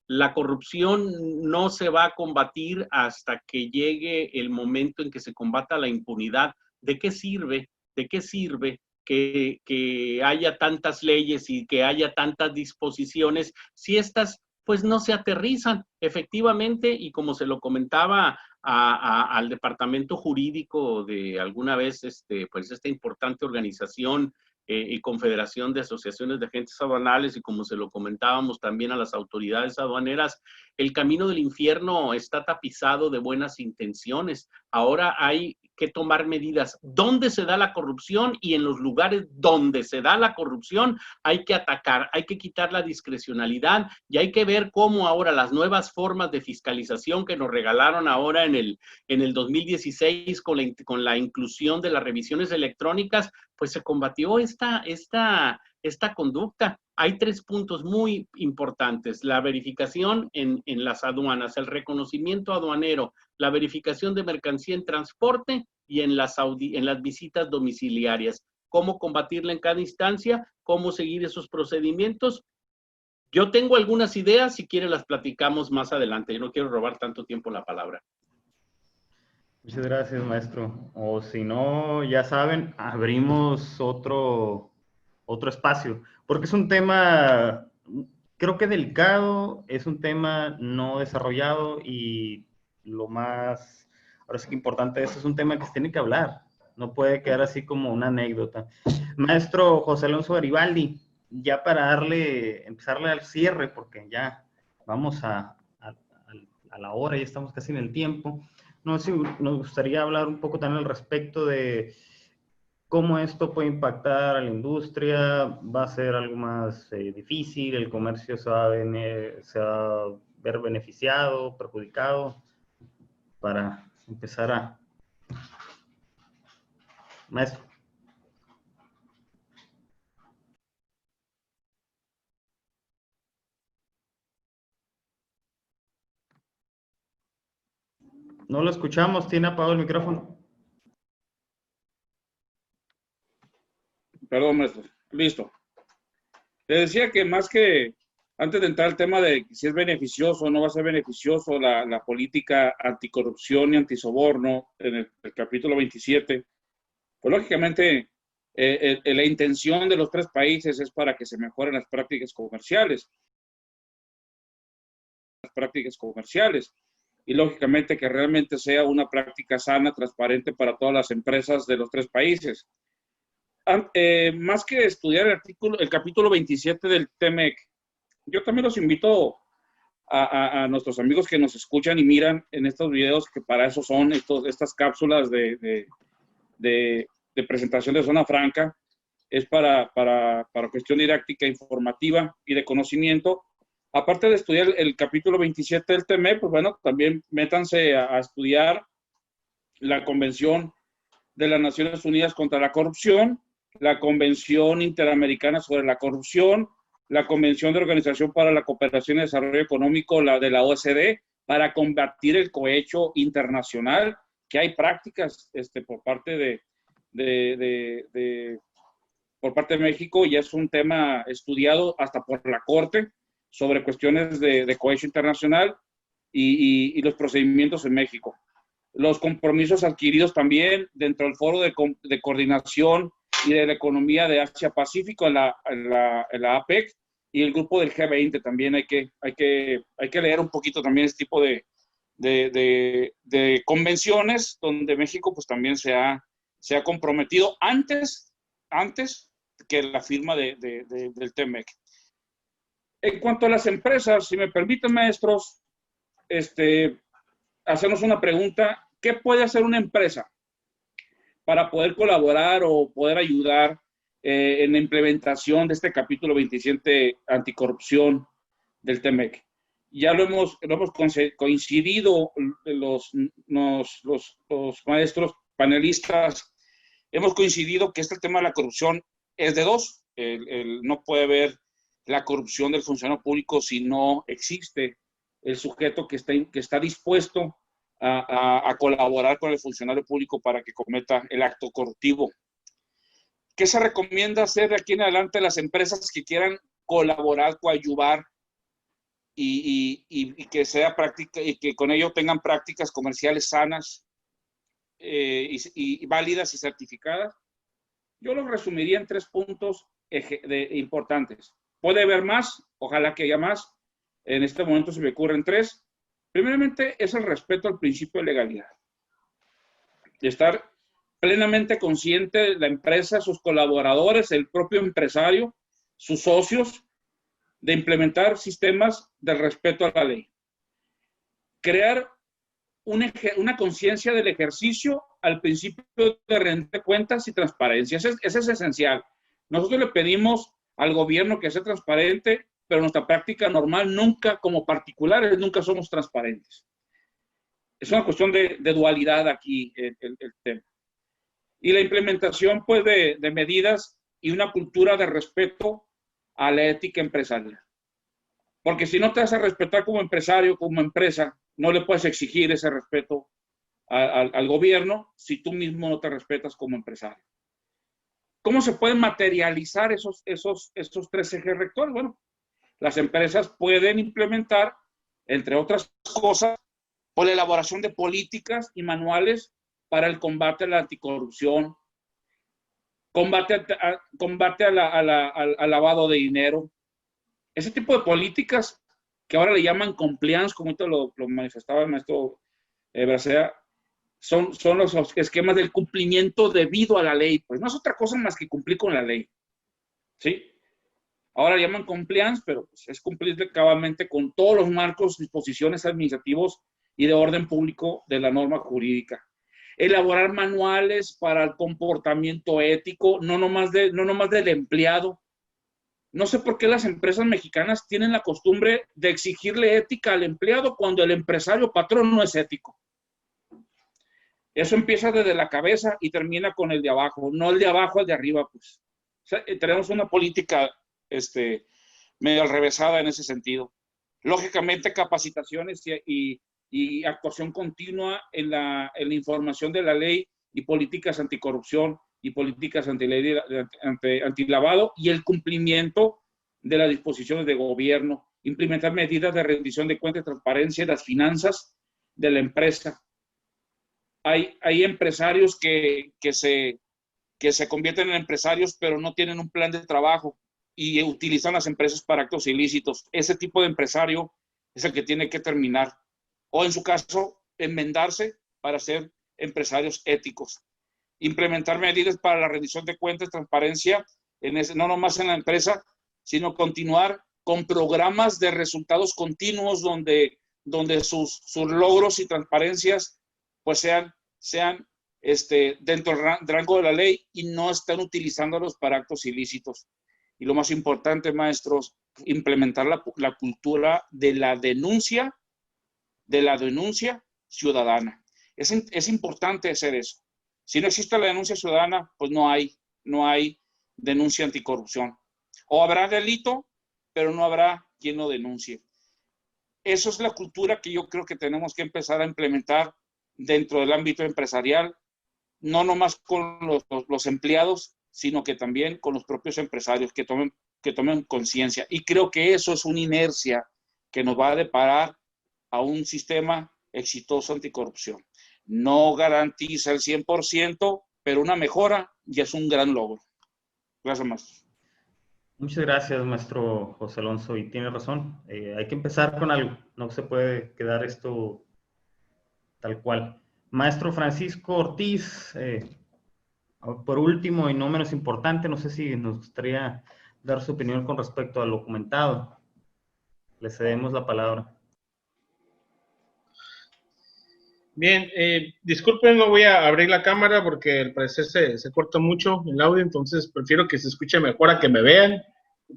la corrupción no se va a combatir hasta que llegue el momento en que se combata la impunidad. ¿De qué sirve? ¿De qué sirve que haya tantas leyes y que haya tantas disposiciones si estas pues no se aterrizan efectivamente? Y como se lo comentaba al departamento jurídico de alguna vez, pues esta importante organización y Confederación de Asociaciones de Agentes Aduanales, y como se lo comentábamos también a las autoridades aduaneras, el camino del infierno está tapizado de buenas intenciones. Ahora hay que tomar medidas donde se da la corrupción, y en los lugares donde se da la corrupción hay que atacar, hay que quitar la discrecionalidad, y hay que ver cómo ahora las nuevas formas de fiscalización que nos regalaron ahora en el 2016 con la inclusión de las revisiones electrónicas, pues se combatió esta conducta. Hay 3 puntos muy importantes: la verificación en las aduanas, el reconocimiento aduanero, la verificación de mercancía en transporte y en las visitas domiciliarias. Cómo combatirla en cada instancia, cómo seguir esos procedimientos. Yo tengo algunas ideas, si quieren las platicamos más adelante. Yo no quiero robar tanto tiempo la palabra. Muchas gracias, maestro. O si no, ya saben, abrimos otro espacio, porque es un tema, creo que delicado, es un tema no desarrollado, y lo más, ahora sí que importante, es un tema que se tiene que hablar, no puede quedar así como una anécdota. Maestro José Alonso Garibaldi, ya para empezarle al cierre, porque ya vamos a la hora, ya estamos casi en el tiempo. No sé si nos gustaría hablar un poco también al respecto de cómo esto puede impactar a la industria. ¿Va a ser algo más difícil? ¿El comercio se va a ver beneficiado, perjudicado? Para empezar Maestro. No lo escuchamos, tiene apagado el micrófono. Perdón, maestro. Listo. Le decía que más que, antes de entrar al tema de si es beneficioso o no va a ser beneficioso la política anticorrupción y antisoborno en el capítulo 27, pues lógicamente la intención de los 3 países es para que se mejoren las prácticas comerciales. Y lógicamente que realmente sea una práctica sana, transparente para todas las empresas de los 3 países. Más que estudiar el capítulo 27 del TEMEC, yo también los invito a nuestros amigos que nos escuchan y miran en estos videos, que para eso son estas cápsulas de presentación de Zona Franca. Es para cuestión didáctica, informativa y de conocimiento. Aparte de estudiar el capítulo 27 del TEMEC, pues bueno, también métanse a estudiar la Convención de las Naciones Unidas contra la Corrupción, la Convención Interamericana sobre la Corrupción, la Convención de Organización para la Cooperación y Desarrollo Económico, la de la OSD, para combatir el cohecho internacional, que hay prácticas por parte por parte de México, y es un tema estudiado hasta por la Corte sobre cuestiones de cohecho internacional y los procedimientos en México. Los compromisos adquiridos también dentro del Foro de Coordinación y de la Economía de Asia-Pacífico en la APEC, y el grupo del G20 también hay que leer un poquito también este tipo de convenciones donde México pues también se ha comprometido antes que la firma del TEMEC. En cuanto a las empresas, si me permiten, maestros, hacernos una pregunta: ¿qué puede hacer una empresa para poder colaborar o poder ayudar en la implementación de este capítulo 27 anticorrupción del TEMEC? ya lo hemos coincidido los maestros panelistas, hemos coincidido que este tema de la corrupción es de dos. No puede haber la corrupción del funcionario público si no existe el sujeto que está dispuesto a colaborar con el funcionario público para que cometa el acto corruptivo. ¿Qué se recomienda hacer de aquí en adelante a las empresas que quieran colaborar, coadyuvar y que sea práctica y que con ello tengan prácticas comerciales sanas y válidas y certificadas? Yo lo resumiría en 3 puntos importantes. Puede haber más, ojalá que haya más. En este momento se me ocurren 3. Primeramente es el respeto al principio de legalidad. De estar plenamente consciente de la empresa, sus colaboradores, el propio empresario, sus socios, de implementar sistemas de respeto a la ley. Crear una conciencia del ejercicio al principio de rendición de cuentas y transparencia. Ese es esencial. Nosotros le pedimos al gobierno que sea transparente, pero en nuestra práctica normal nunca, como particulares, nunca somos transparentes. Es una cuestión de dualidad aquí el tema. Y la implementación, pues, de medidas y una cultura de respeto a la ética empresarial. Porque si no te vas a respetar como empresario, como empresa, no le puedes exigir ese respeto al gobierno si tú mismo no te respetas como empresario. ¿Cómo se pueden materializar esos 3 ejes rectores? Bueno, las empresas pueden implementar, entre otras cosas, por la elaboración de políticas y manuales para el combate a la anticorrupción, combate al lavado de dinero. Ese tipo de políticas que ahora le llaman compliance, como lo manifestaba el maestro Bracea, son los esquemas del cumplimiento debido a la ley. Pues no es otra cosa más que cumplir con la ley. ¿Sí? Ahora llaman compliance, pero pues es cumplir cabalmente con todos los marcos, disposiciones administrativos y de orden público de la norma jurídica. Elaborar manuales para el comportamiento ético, no nomás del empleado. No sé por qué las empresas mexicanas tienen la costumbre de exigirle ética al empleado cuando el empresario patrón no es ético. Eso empieza desde la cabeza y termina con el de abajo, no el de abajo, el de arriba, pues. O sea, tenemos una política medio alrevesada en ese sentido. Lógicamente, capacitaciones y actuación continua en la información de la ley y políticas anticorrupción y políticas antilavado y el cumplimiento de las disposiciones de gobierno, implementar medidas de rendición de cuentas y transparencia de las finanzas de la empresa. Hay empresarios que se convierten en empresarios pero no tienen un plan de trabajo y utilizan las empresas para actos ilícitos. Ese tipo de empresario es el que tiene que terminar o en su caso enmendarse para ser empresarios éticos. Implementar medidas para la rendición de cuentas, transparencia, no nomás en la empresa, sino continuar con programas de resultados continuos donde sus logros y transparencias pues sean dentro del rango de la ley y no estén utilizándolos para actos ilícitos. Y lo más importante, maestros, implementar la cultura de la denuncia ciudadana. Es importante hacer eso. Si no existe la denuncia ciudadana, pues no hay denuncia anticorrupción. O habrá delito, pero no habrá quien lo denuncie. Eso es la cultura que yo creo que tenemos que empezar a implementar dentro del ámbito empresarial, no nomás con los empleados, sino que también con los propios empresarios que tomen conciencia. Y creo que eso es una inercia que nos va a deparar a un sistema exitoso anticorrupción. No garantiza el 100%, pero una mejora ya es un gran logro. Gracias, maestro. Muchas gracias, maestro José Alonso, y tiene razón. Hay que empezar con algo. No se puede quedar esto tal cual. Maestro Francisco Ortiz, por último y no menos importante, no sé si nos gustaría dar su opinión con respecto al documentado. Le cedemos la palabra. Bien, disculpen, no voy a abrir la cámara porque al parecer se corta mucho el audio, entonces prefiero que se escuche mejor a que me vean.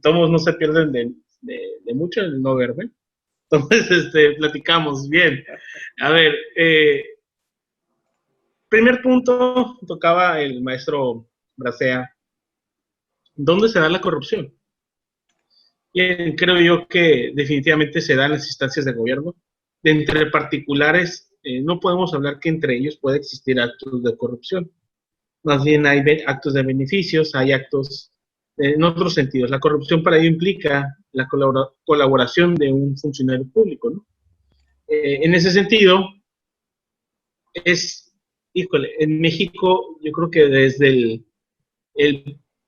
Todos no se pierden de mucho el no verme. Entonces, platicamos. Bien. A ver, primer punto, tocaba el maestro Bracea. ¿Dónde se da la corrupción? Bien, creo yo que definitivamente se da en las instancias de gobierno. De entre particulares, no podemos hablar que entre ellos puede existir actos de corrupción. Más bien hay actos de beneficios, hay actos en otros sentidos. La corrupción para ello implica la colaboración de un funcionario público, ¿no? En ese sentido, híjole, en México yo creo que desde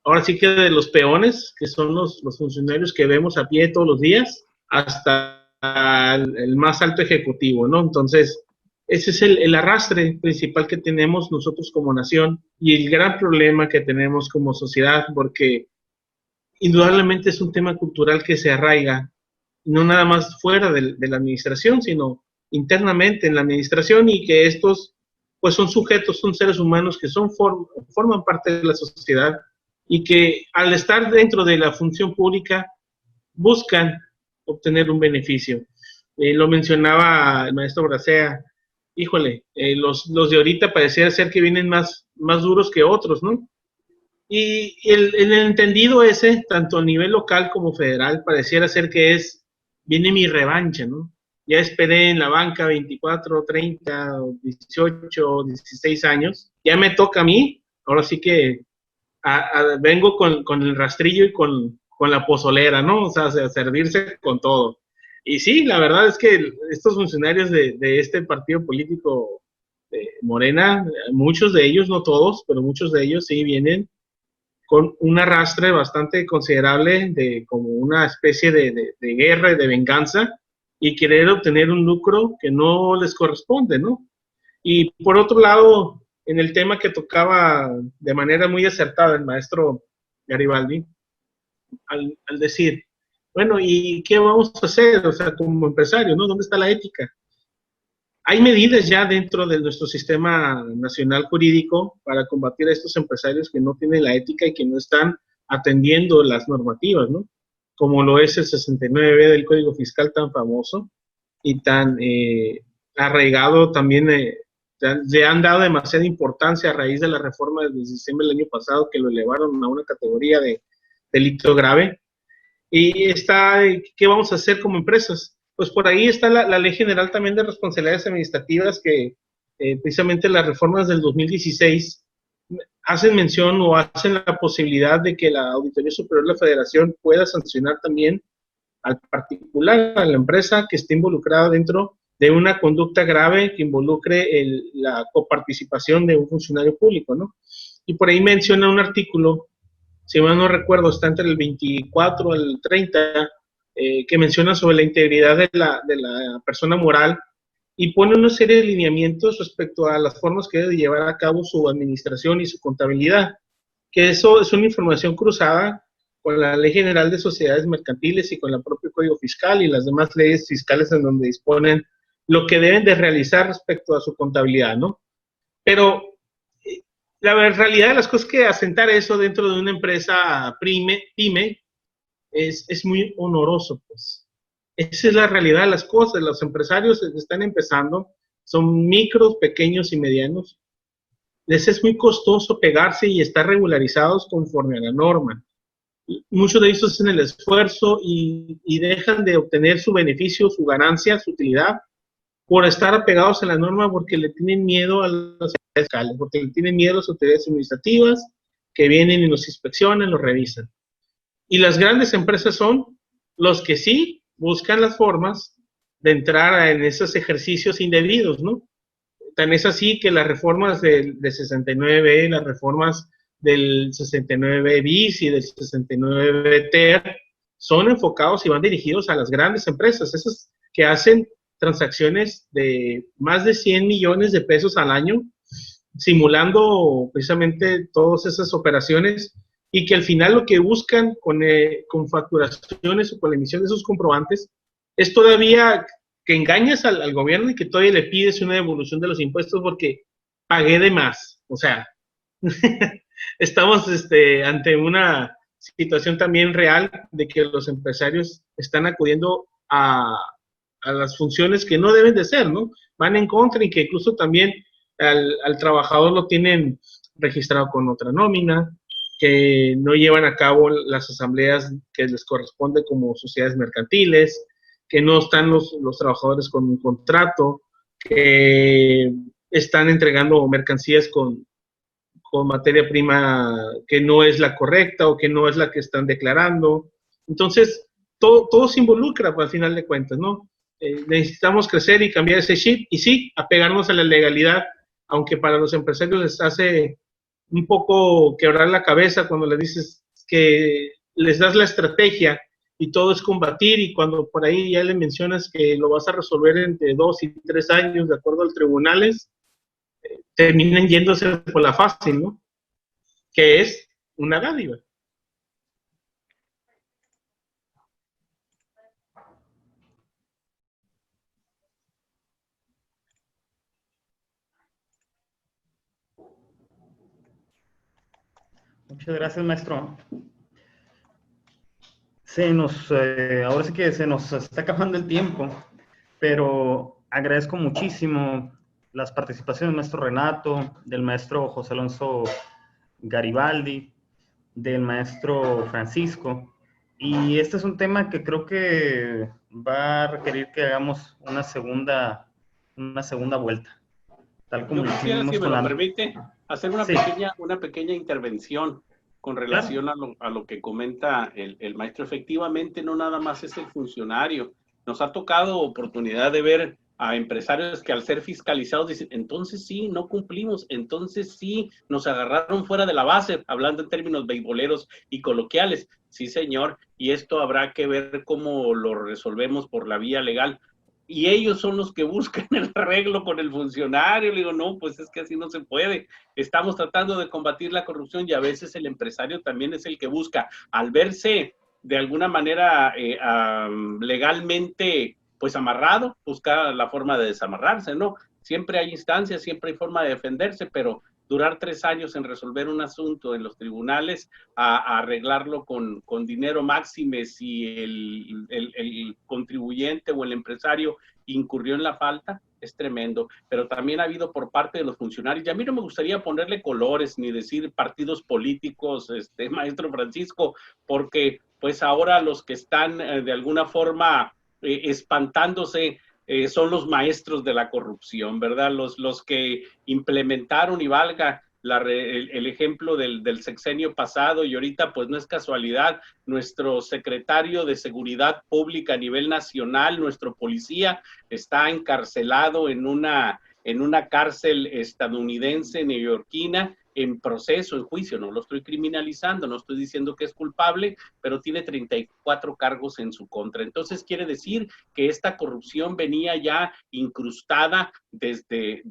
ahora sí que de los peones, que son los funcionarios que vemos a pie todos los días, hasta el más alto ejecutivo, ¿no? Entonces, ese es el arrastre principal que tenemos nosotros como nación y el gran problema que tenemos como sociedad, porque indudablemente es un tema cultural que se arraiga, no nada más fuera de la administración, sino internamente en la administración, y que estos pues son sujetos, son seres humanos que forman parte de la sociedad y que al estar dentro de la función pública buscan obtener un beneficio. Lo mencionaba el maestro Bracea, híjole, los de ahorita pareciera ser que vienen más duros que otros, ¿no? Y el entendido ese, tanto a nivel local como federal, pareciera ser que viene mi revancha, ¿no? Ya esperé en la banca 24, 30, 18, 16 años, ya me toca a mí, ahora sí que vengo con el rastrillo y con la pozolera, ¿no? O sea, a servirse con todo. Y sí, la verdad es que estos funcionarios de este partido político Morena, muchos de ellos, no todos, pero muchos de ellos sí vienen con un arrastre bastante considerable de como una especie de guerra y de venganza y querer obtener un lucro que no les corresponde, ¿no? Y por otro lado, en el tema que tocaba de manera muy acertada el maestro Garibaldi, al decir, bueno, ¿y qué vamos a hacer? O sea, como empresario, ¿no? ¿Dónde está la ética? Hay medidas ya dentro de nuestro sistema nacional jurídico para combatir a estos empresarios que no tienen la ética y que no están atendiendo las normativas, ¿no? Como lo es el 69 del Código Fiscal tan famoso y tan arraigado también, le han dado demasiada importancia a raíz de la reforma de diciembre del año pasado, que lo elevaron a una categoría de delito grave. Y ¿qué vamos a hacer como empresas? Pues por ahí está la Ley General también de Responsabilidades Administrativas, que precisamente las reformas del 2016 hacen mención o hacen la posibilidad de que la Auditoría Superior de la Federación pueda sancionar también al particular, a la empresa que esté involucrada dentro de una conducta grave que involucre la coparticipación de un funcionario público, ¿no? Y por ahí menciona un artículo, si mal no recuerdo, está entre el 24 al 30, que menciona sobre la integridad de la persona moral y pone una serie de lineamientos respecto a las formas que debe llevar a cabo su administración y su contabilidad, que eso es una información cruzada con la Ley General de Sociedades Mercantiles y con el propio Código Fiscal y las demás leyes fiscales en donde disponen lo que deben de realizar respecto a su contabilidad, ¿no? Pero la realidad de las cosas es que asentar eso dentro de una empresa pyme es muy honoroso, pues. Esa es la realidad de las cosas. Los empresarios están empezando, son micros, pequeños y medianos. Les es muy costoso pegarse y estar regularizados conforme a la norma. Muchos de ellos hacen el esfuerzo y dejan de obtener su beneficio, su ganancia, su utilidad, por estar apegados a la norma, porque le tienen miedo a las autoridades fiscales, porque le tienen miedo a las autoridades administrativas que vienen y los inspeccionan, los revisan. Y las grandes empresas son los que sí buscan las formas de entrar en esos ejercicios indebidos, ¿no? Tan es así que las reformas del 69, las reformas del 69 bis y del 69 ter son enfocados y van dirigidos a las grandes empresas, esas que hacen transacciones de más de 100 millones de pesos al año, simulando precisamente todas esas operaciones, y que al final lo que buscan con facturaciones o con la emisión de esos comprobantes es todavía que engañes al gobierno y que todavía le pides una devolución de los impuestos porque pagué de más. O sea, estamos ante una situación también real de que los empresarios están acudiendo a a las funciones que no deben de ser, ¿no? Van en contra y que incluso también al trabajador lo tienen registrado con otra nómina, que no llevan a cabo las asambleas que les corresponde como sociedades mercantiles, que no están los trabajadores con un contrato, que están entregando mercancías con materia prima que no es la correcta o que no es la que están declarando. Entonces, todo se involucra, pues, al final de cuentas, ¿no? Necesitamos crecer y cambiar ese chip y sí, apegarnos a la legalidad, aunque para los empresarios les hace un poco quebrar la cabeza cuando les dices que les das la estrategia y todo es combatir, y cuando por ahí ya le mencionas que lo vas a resolver entre 2 y 3 años de acuerdo a los tribunales, terminan yéndose por la fácil, ¿no? Que es una dádiva. Muchas gracias, maestro. Ahora sí que se nos está acabando el tiempo, pero agradezco muchísimo las participaciones del maestro Renato, del maestro José Alonso Garibaldi, del maestro Francisco, y este es un tema que creo que va a requerir que hagamos una segunda vuelta, tal como Yo quisiera, hicimos si me con lo la... permite, hacer una, Sí. una pequeña intervención con relación a lo que comenta el maestro. Efectivamente, no nada más es el funcionario. Nos ha tocado oportunidad de ver a empresarios que al ser fiscalizados dicen, entonces sí, no cumplimos, entonces sí, nos agarraron fuera de la base, hablando en términos beisboleros y coloquiales. Sí, señor, y esto habrá que ver cómo lo resolvemos por la vía legal. Y ellos son los que buscan el arreglo con el funcionario. Le digo, no, pues es que así no se puede. Estamos tratando de combatir la corrupción y a veces el empresario también es el que busca, al verse de alguna manera legalmente pues amarrado, busca la forma de desamarrarse, ¿no? Siempre hay instancias, siempre hay forma de defenderse, pero durar 3 años en resolver un asunto en los tribunales, a arreglarlo con dinero máxime si el contribuyente o el empresario incurrió en la falta, es tremendo. Pero también ha habido por parte de los funcionarios, y a mí no me gustaría ponerle colores ni decir partidos políticos, maestro Francisco, porque pues ahora los que están de alguna forma espantándose son los maestros de la corrupción, ¿verdad? Los que implementaron, y valga el ejemplo del sexenio pasado, y ahorita pues no es casualidad, nuestro secretario de Seguridad Pública a nivel nacional, nuestro policía, está encarcelado en una cárcel estadounidense, neoyorquina, en proceso, en juicio. No lo estoy criminalizando, no estoy diciendo que es culpable, pero tiene 34 cargos en su contra. Entonces quiere decir que esta corrupción venía ya incrustada desde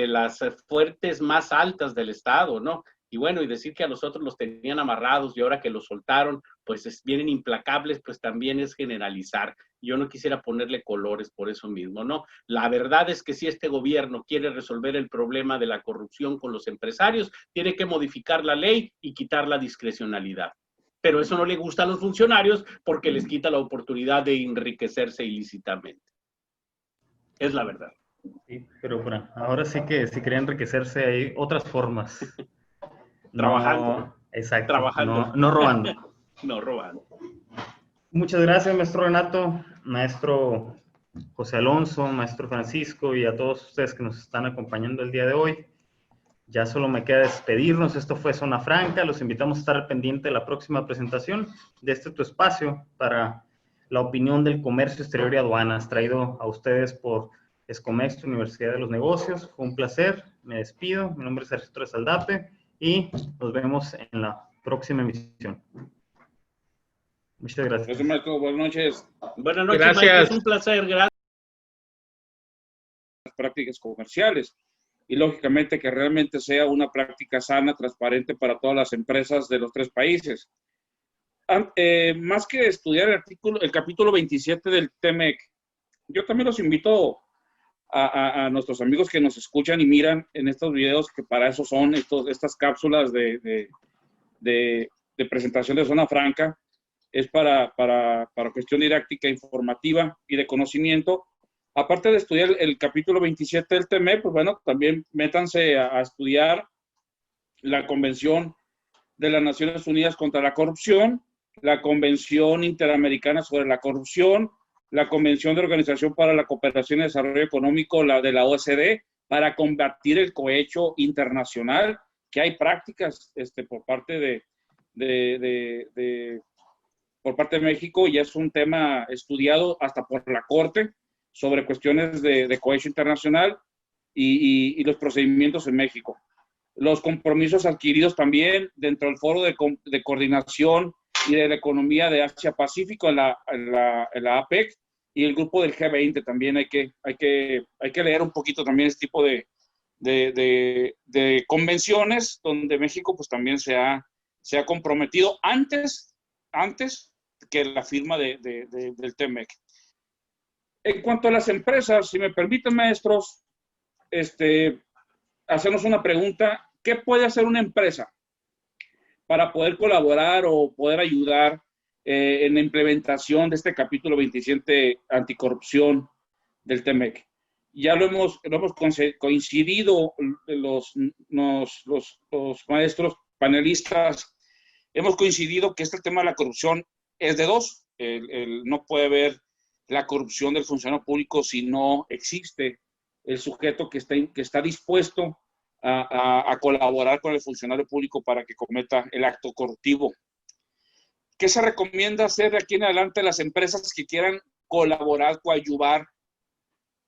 las fuertes más altas del Estado, ¿no? Y bueno, y decir que a los otros los tenían amarrados y ahora que los soltaron, pues vienen implacables, pues también es generalizar. Yo no quisiera ponerle colores por eso mismo, ¿no? La verdad es que si este gobierno quiere resolver el problema de la corrupción con los empresarios, tiene que modificar la ley y quitar la discrecionalidad. Pero eso no le gusta a los funcionarios porque les quita la oportunidad de enriquecerse ilícitamente. Es la verdad. Sí, pero bueno, ahora sí que si querían enriquecerse hay otras formas. Trabajando. No, exacto. Trabajando. No robando. No robando. Muchas gracias, maestro Renato, maestro José Alonso, maestro Francisco, y a todos ustedes que nos están acompañando el día de hoy. Ya solo me queda despedirnos. Esto fue Zona Franca. Los invitamos a estar pendiente de la próxima presentación de tu espacio para la opinión del comercio exterior y aduanas, traído a ustedes por Escomex, Universidad de los Negocios. Fue un placer. Me despido. Mi nombre es Sergio Torres Aldape y nos vemos en la próxima emisión. Muchas gracias. Gracias, Marco. Buenas noches. Buenas noches, Gracias. Mike. Es un placer. Gracias. Prácticas comerciales y lógicamente que realmente sea una práctica sana, transparente para todas las empresas de los 3 países. Más que estudiar el capítulo 27 del TEMEC, yo también los invito a nuestros amigos que nos escuchan y miran en estos videos, que para eso son estas cápsulas de presentación de Zona Franca, es para cuestión didáctica, informativa y de conocimiento. Aparte de estudiar el capítulo 27 del TMEC, pues bueno, también métanse a estudiar la Convención de las Naciones Unidas contra la Corrupción, la Convención Interamericana sobre la Corrupción, la Convención de Organización para la Cooperación y Desarrollo Económico, la de la OSD, para combatir el cohecho internacional, que hay prácticas por parte por parte de México, y es un tema estudiado hasta por la Corte sobre cuestiones de cohecho internacional y los procedimientos en México. Los compromisos adquiridos también dentro del Foro de Coordinación y de la Economía de Asia-Pacífico, en la APEC, y el grupo del G20 también hay que leer un poquito también este tipo de convenciones donde México pues también se ha comprometido antes que la firma del TMEC. En cuanto a las empresas, si me permiten, maestros, hacernos una pregunta: ¿qué puede hacer una empresa para poder colaborar o poder ayudar en la implementación de este capítulo 27 anticorrupción del TMEC? Ya lo hemos coincidido los maestros panelistas, hemos coincidido que este tema de la corrupción es de dos. No puede haber la corrupción del funcionario público si no existe el sujeto que está dispuesto a colaborar con el funcionario público para que cometa el acto corruptivo. ¿Qué se recomienda hacer de aquí en adelante a las empresas que quieran colaborar, coadyuvar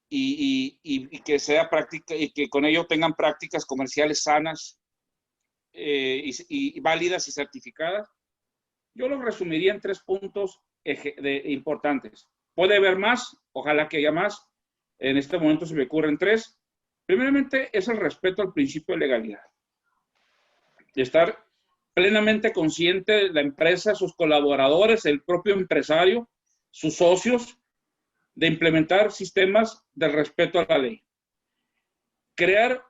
y que sea práctica y que con ello tengan prácticas comerciales sanas y válidas y certificadas? Yo lo resumiría en 3 puntos importantes. Puede haber más, ojalá que haya más. En este momento se me ocurren 3. Primeramente es el respeto al principio de legalidad. Estar plenamente consciente la empresa, sus colaboradores, el propio empresario, sus socios, de implementar sistemas de respeto a la ley. Crear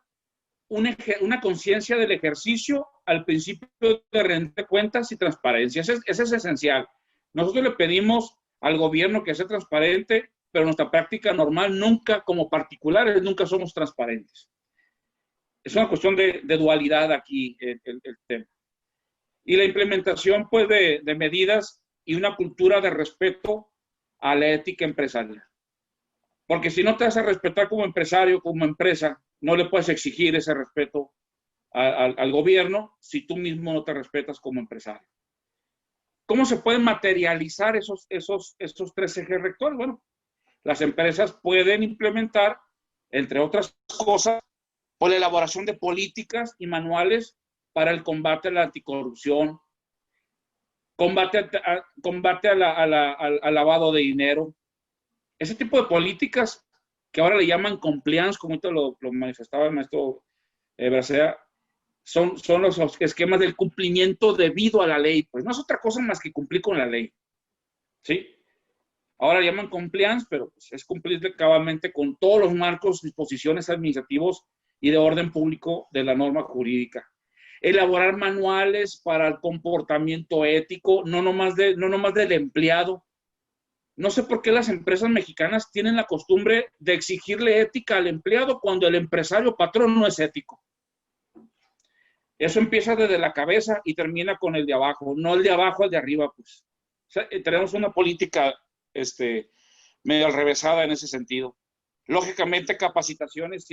una conciencia del ejercicio al principio de rendición de cuentas y transparencia. Ese es esencial. Nosotros le pedimos al gobierno que sea transparente, pero nuestra práctica normal nunca, como particulares, nunca somos transparentes. Es una cuestión de dualidad aquí el tema. Y la implementación, pues, de medidas y una cultura de respeto a la ética empresarial. Porque si no te vas a respetar como empresario, como empresa, no le puedes exigir ese respeto al gobierno si tú mismo no te respetas como empresario. ¿Cómo se pueden materializar esos 3 ejes rectores? Bueno, las empresas pueden implementar, entre otras cosas, por la elaboración de políticas y manuales para el combate a la anticorrupción, combate al lavado de dinero. Ese tipo de políticas que ahora le llaman compliance, como lo manifestaba el maestro Bracea, son los esquemas del cumplimiento debido a la ley. Pues no es otra cosa más que cumplir con la ley, ¿sí? Ahora le llaman compliance, pero pues es cumplir cabalmente con todos los marcos, disposiciones administrativos y de orden público de la norma jurídica. Elaborar manuales para el comportamiento ético, no nomás del empleado. No sé por qué las empresas mexicanas tienen la costumbre de exigirle ética al empleado cuando el empresario patrón no es ético. Eso empieza desde la cabeza y termina con el de abajo, no el de abajo, el de arriba, pues. O sea, tenemos una política medio alrevesada en ese sentido. Lógicamente, capacitaciones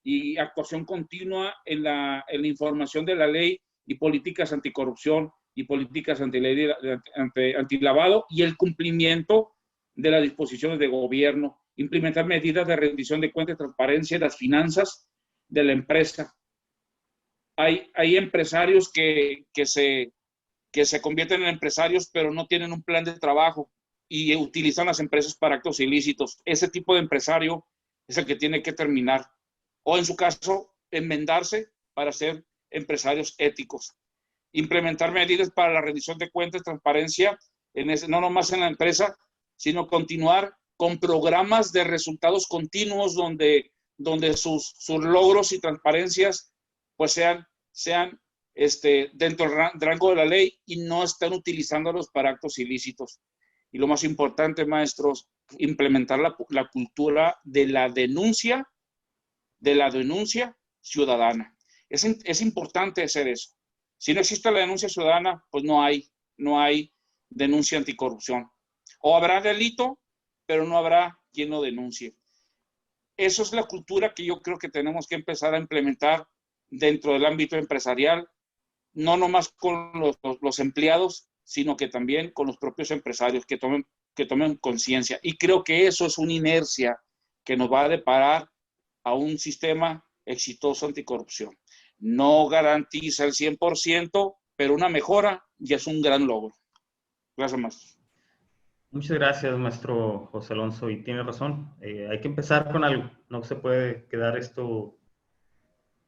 y actuación continua en la información de la ley y políticas anticorrupción y políticas antilavado y el cumplimiento de las disposiciones de gobierno, implementar medidas de rendición de cuentas y transparencia de las finanzas de la empresa. Hay empresarios que se convierten en empresarios pero no tienen un plan de trabajo y utilizan las empresas para actos ilícitos. Ese tipo de empresario es el que tiene que terminar, o en su caso, enmendarse para ser empresarios éticos. Implementar medidas para la rendición de cuentas y transparencia, no nomás en la empresa, sino continuar con programas de resultados continuos donde sus logros y transparencias pues sean dentro del rango de la ley y no están utilizándolos para actos ilícitos. Y lo más importante, maestros, implementar la cultura de la denuncia ciudadana. Es importante hacer eso. Si no existe la denuncia ciudadana, pues no hay denuncia anticorrupción. O habrá delito, pero no habrá quien lo denuncie. Eso es la cultura que yo creo que tenemos que empezar a implementar dentro del ámbito empresarial, no nomás con los empleados, sino que también con los propios empresarios que tomen conciencia. Y creo que eso es una inercia que nos va a deparar a un sistema exitoso anticorrupción. No garantiza el 100%, pero una mejora ya es un gran logro. Gracias, maestro. Muchas gracias, maestro José Alonso, y tiene razón. Hay que empezar con algo, no se puede quedar esto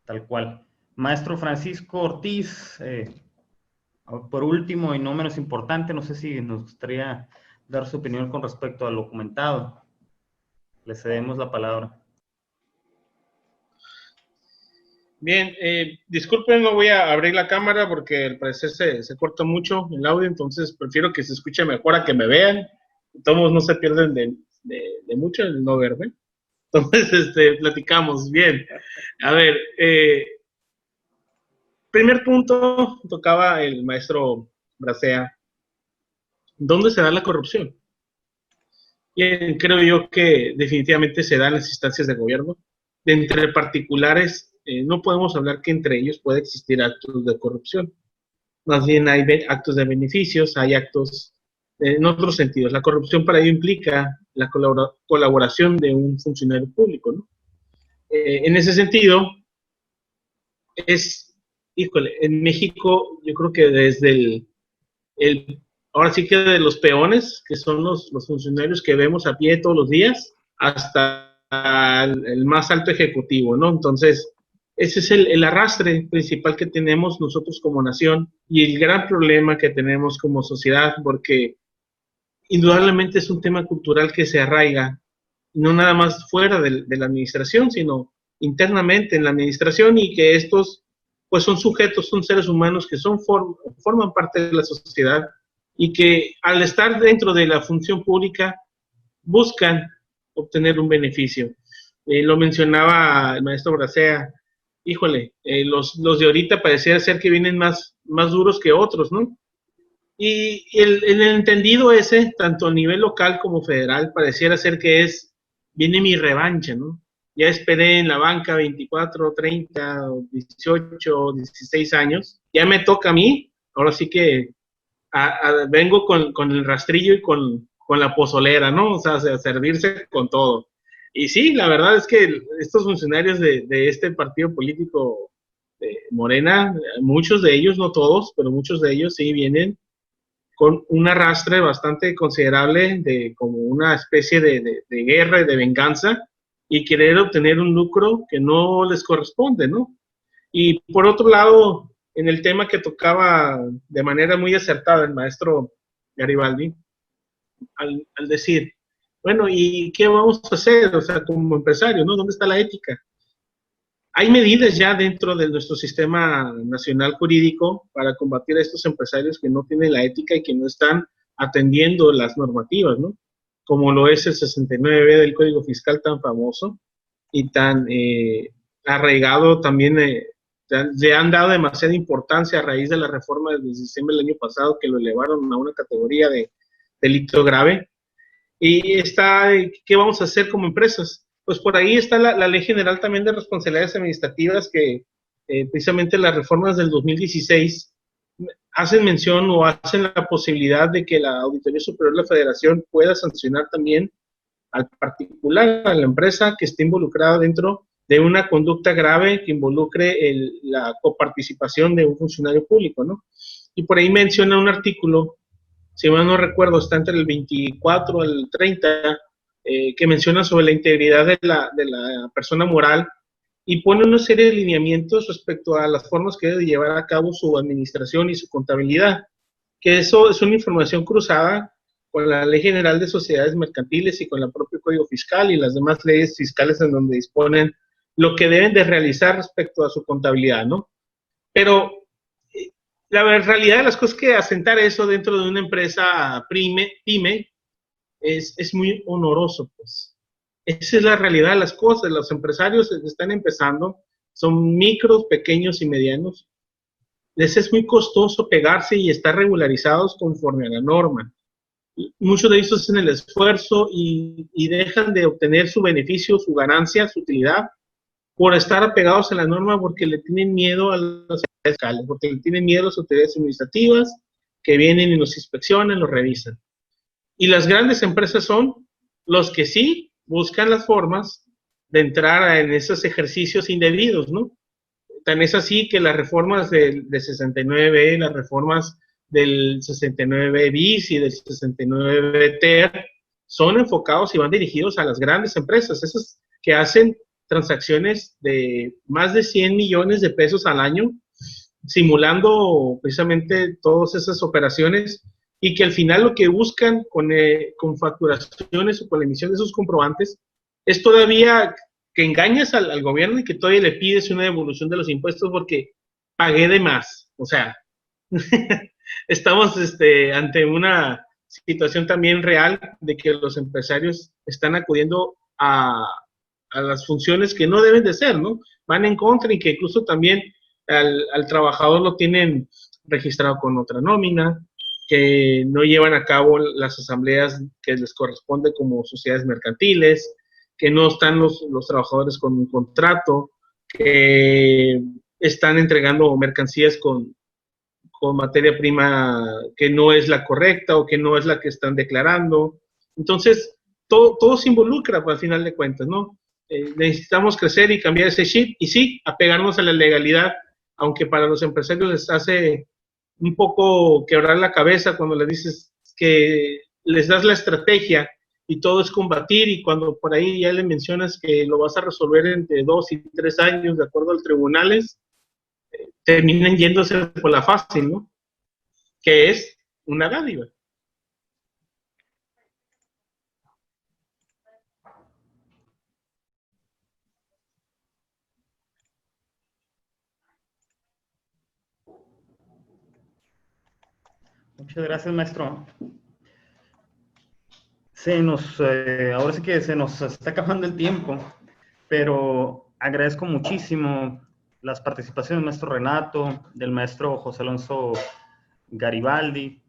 tal cual. Maestro Francisco Ortiz, por último y no menos importante, no sé si nos gustaría dar su opinión con respecto al documentado. Le cedemos la palabra. Bien, disculpen, no voy a abrir la cámara porque al parecer se corta mucho el audio, entonces prefiero que se escuche mejor a que me vean. Todos no se pierden de mucho el no verme. Entonces, platicamos. Bien. A ver, primer punto, tocaba el maestro Bracea. ¿Dónde se da la corrupción? Bien, creo yo que definitivamente se da en las instancias de gobierno. De entre particulares, no podemos hablar que entre ellos pueda existir actos de corrupción. Más bien hay actos de beneficios, hay actos en otros sentidos. La corrupción para ello implica la colaboración de un funcionario público, ¿no? En ese sentido, en México yo creo que desde ahora sí que de los peones, que son los funcionarios que vemos a pie todos los días, hasta el más alto ejecutivo, ¿no? Entonces, ese es el arrastre principal que tenemos nosotros como nación y el gran problema que tenemos como sociedad, porque indudablemente es un tema cultural que se arraiga, no nada más fuera de la administración, sino internamente en la administración, y que estos pues son sujetos, son seres humanos que forman parte de la sociedad y que al estar dentro de la función pública buscan obtener un beneficio. Lo mencionaba el maestro Bracea, híjole, los de ahorita pareciera ser que vienen más duros que otros, ¿no? Y el entendido ese, tanto a nivel local como federal, pareciera ser que viene mi revancha, ¿no? Ya esperé en la banca 24, 30, 18, 16 años, ya me toca a mí, ahora sí que vengo con el rastrillo y con la pozolera, ¿no? O sea, servirse con todo. Y sí, la verdad es que estos funcionarios de este partido político de Morena, muchos de ellos, no todos, pero muchos de ellos sí vienen con un arrastre bastante considerable de como una especie de guerra y de venganza y querer obtener un lucro que no les corresponde, ¿no? Y por otro lado, en el tema que tocaba de manera muy acertada el maestro Garibaldi, al decir, bueno, ¿y qué vamos a hacer? O sea, como empresario, ¿no? ¿Dónde está la ética? Hay medidas ya dentro de nuestro sistema nacional jurídico para combatir a estos empresarios que no tienen la ética y que no están atendiendo las normativas, ¿no? Como lo es el 69 del Código Fiscal tan famoso y tan arraigado también, le han dado demasiada importancia a raíz de la reforma de diciembre del año pasado, que lo elevaron a una categoría de delito grave. Y ¿qué vamos a hacer como empresas? Pues por ahí está la Ley General también de Responsabilidades Administrativas, que precisamente las reformas del 2016 hacen mención o hacen la posibilidad de que la Auditoría Superior de la Federación pueda sancionar también al particular, a la empresa que esté involucrada dentro de una conducta grave que involucre la coparticipación de un funcionario público, ¿no? Y por ahí menciona un artículo, si mal no recuerdo, está entre el 24 al 30, que menciona sobre la integridad de la persona moral y pone una serie de lineamientos respecto a las formas que debe llevar a cabo su administración y su contabilidad, que eso es una información cruzada con la Ley General de Sociedades Mercantiles y con el propio Código Fiscal y las demás leyes fiscales en donde disponen lo que deben de realizar respecto a su contabilidad, ¿no? Pero La realidad de las cosas es que asentar eso dentro de una empresa pyme es muy honoroso, pues. Esa es la realidad de las cosas. Los empresarios están empezando, son micros, pequeños y medianos. Les es muy costoso pegarse y estar regularizados conforme a la norma. Muchos de ellos hacen el esfuerzo y dejan de obtener su beneficio, su ganancia, su utilidad, por estar apegados a la norma porque le tienen miedo a las autoridades fiscales, porque le tienen miedo a las autoridades administrativas que vienen y los inspeccionan, los revisan. Y las grandes empresas son los que sí buscan las formas de entrar en esos ejercicios indebidos, ¿no? Tan es así que las reformas del 69, las reformas del 69 bis y del 69 ter son enfocados y van dirigidos a las grandes empresas, esas que hacen transacciones de más de 100 millones de pesos al año, simulando precisamente todas esas operaciones y que al final lo que buscan con facturaciones o con la emisión de esos comprobantes es todavía que engañas al gobierno y que todavía le pides una devolución de los impuestos porque pagué de más. O sea, estamos ante una situación también real de que los empresarios están acudiendo a las funciones que no deben de ser, ¿no? Van en contra y que incluso también al trabajador lo tienen registrado con otra nómina, que no llevan a cabo las asambleas que les corresponde como sociedades mercantiles, que no están los trabajadores con un contrato, que están entregando mercancías con materia prima que no es la correcta o que no es la que están declarando. Entonces, todo se involucra, pues, al final de cuentas, ¿no? Necesitamos crecer y cambiar ese chip y sí, apegarnos a la legalidad, aunque para los empresarios les hace un poco quebrar la cabeza cuando les dices que les das la estrategia y todo es combatir y cuando por ahí ya le mencionas que lo vas a resolver entre 2 y 3 años de acuerdo a los tribunales, terminan yéndose por la fácil, ¿no? Que es una dádiva. Muchas gracias, maestro. Ahora sí que se nos está acabando el tiempo, pero agradezco muchísimo las participaciones del maestro Renato, del maestro José Alonso Garibaldi,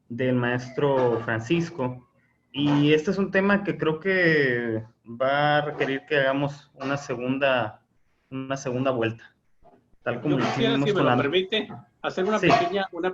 del maestro Francisco, y este es un tema que creo que va a requerir que hagamos una segunda vuelta, tal como Yo lo quisiera, hicimos si me con lo la... permite, hacer una, Sí,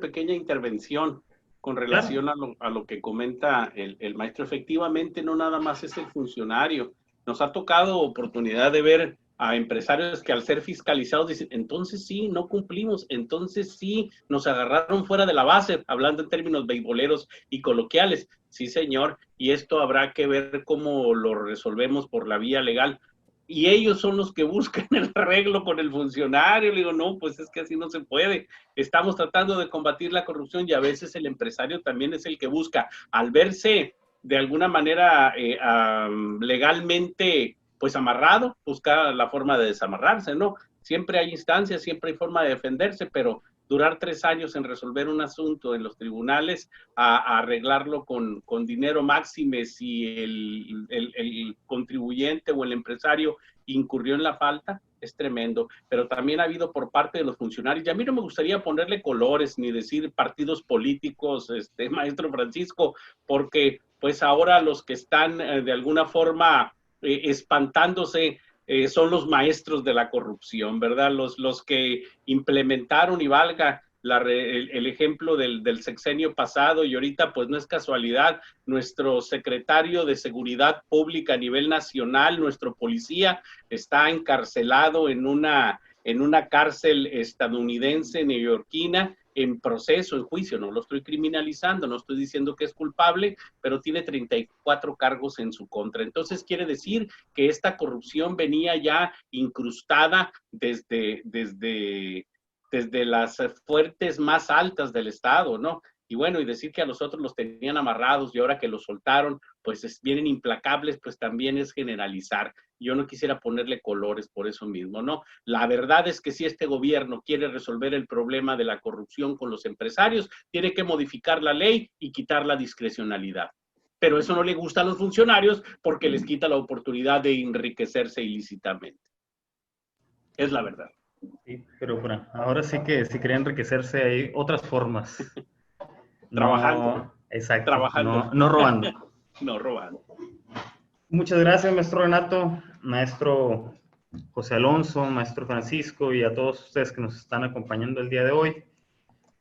pequeña intervención con claro. relación a lo que comenta el maestro. Efectivamente, no nada más es el funcionario. Nos ha tocado oportunidad de ver a empresarios que al ser fiscalizados dicen, entonces sí, no cumplimos, entonces sí, nos agarraron fuera de la base, hablando en términos beisboleros y coloquiales. Sí, señor, y esto habrá que ver cómo lo resolvemos por la vía legal. Y ellos son los que buscan el arreglo con el funcionario. Le digo, no, pues es que así no se puede. Estamos tratando de combatir la corrupción y a veces el empresario también es el que busca, al verse de alguna manera legalmente pues amarrado, busca la forma de desamarrarse, ¿no? Siempre hay instancias, siempre hay forma de defenderse, pero durar 3 años en resolver un asunto en los tribunales, a arreglarlo con dinero máxime si el contribuyente o el empresario incurrió en la falta, es tremendo. Pero también ha habido por parte de los funcionarios, y a mí no me gustaría ponerle colores ni decir partidos políticos, maestro Francisco, porque pues ahora los que están de alguna forma espantándose son los maestros de la corrupción, ¿verdad? Los que implementaron, y valga el ejemplo del sexenio pasado, y ahorita pues no es casualidad, nuestro secretario de Seguridad Pública a nivel nacional, nuestro policía, está encarcelado en una cárcel estadounidense, neoyorquina, en proceso, en juicio. No lo estoy criminalizando, no estoy diciendo que es culpable, pero tiene 34 cargos en su contra. Entonces quiere decir que esta corrupción venía ya incrustada desde las fuertes más altas del Estado, ¿no? Y bueno, y decir que a nosotros los tenían amarrados y ahora que los soltaron, pues vienen implacables, pues también es generalizar. Yo no quisiera ponerle colores por eso mismo, ¿no? La verdad es que si este gobierno quiere resolver el problema de la corrupción con los empresarios, tiene que modificar la ley y quitar la discrecionalidad. Pero eso no le gusta a los funcionarios porque les quita la oportunidad de enriquecerse ilícitamente. Es la verdad. Sí, pero bueno, ahora sí que si quería enriquecerse hay otras formas. Trabajando. No, exacto. Trabajando. No robando. No robando. Muchas gracias, maestro Renato, maestro José Alonso, maestro Francisco y a todos ustedes que nos están acompañando el día de hoy.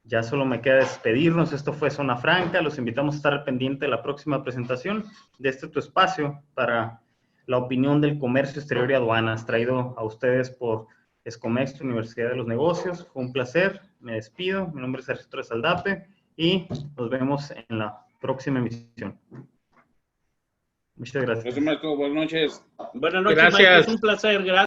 Ya solo me queda despedirnos. Esto fue Zona Franca. Los invitamos a estar al pendiente de la próxima presentación de este tu espacio para la opinión del comercio exterior y aduanas, traído a ustedes por Escomex, Universidad de los Negocios. Fue un placer. Me despido. Mi nombre es Sergio Torres Aldape y nos vemos en la próxima emisión. Muchas gracias. Gracias, maestro. Buenas noches. Buenas noches, Gracias. Mike. Es un placer. Gracias.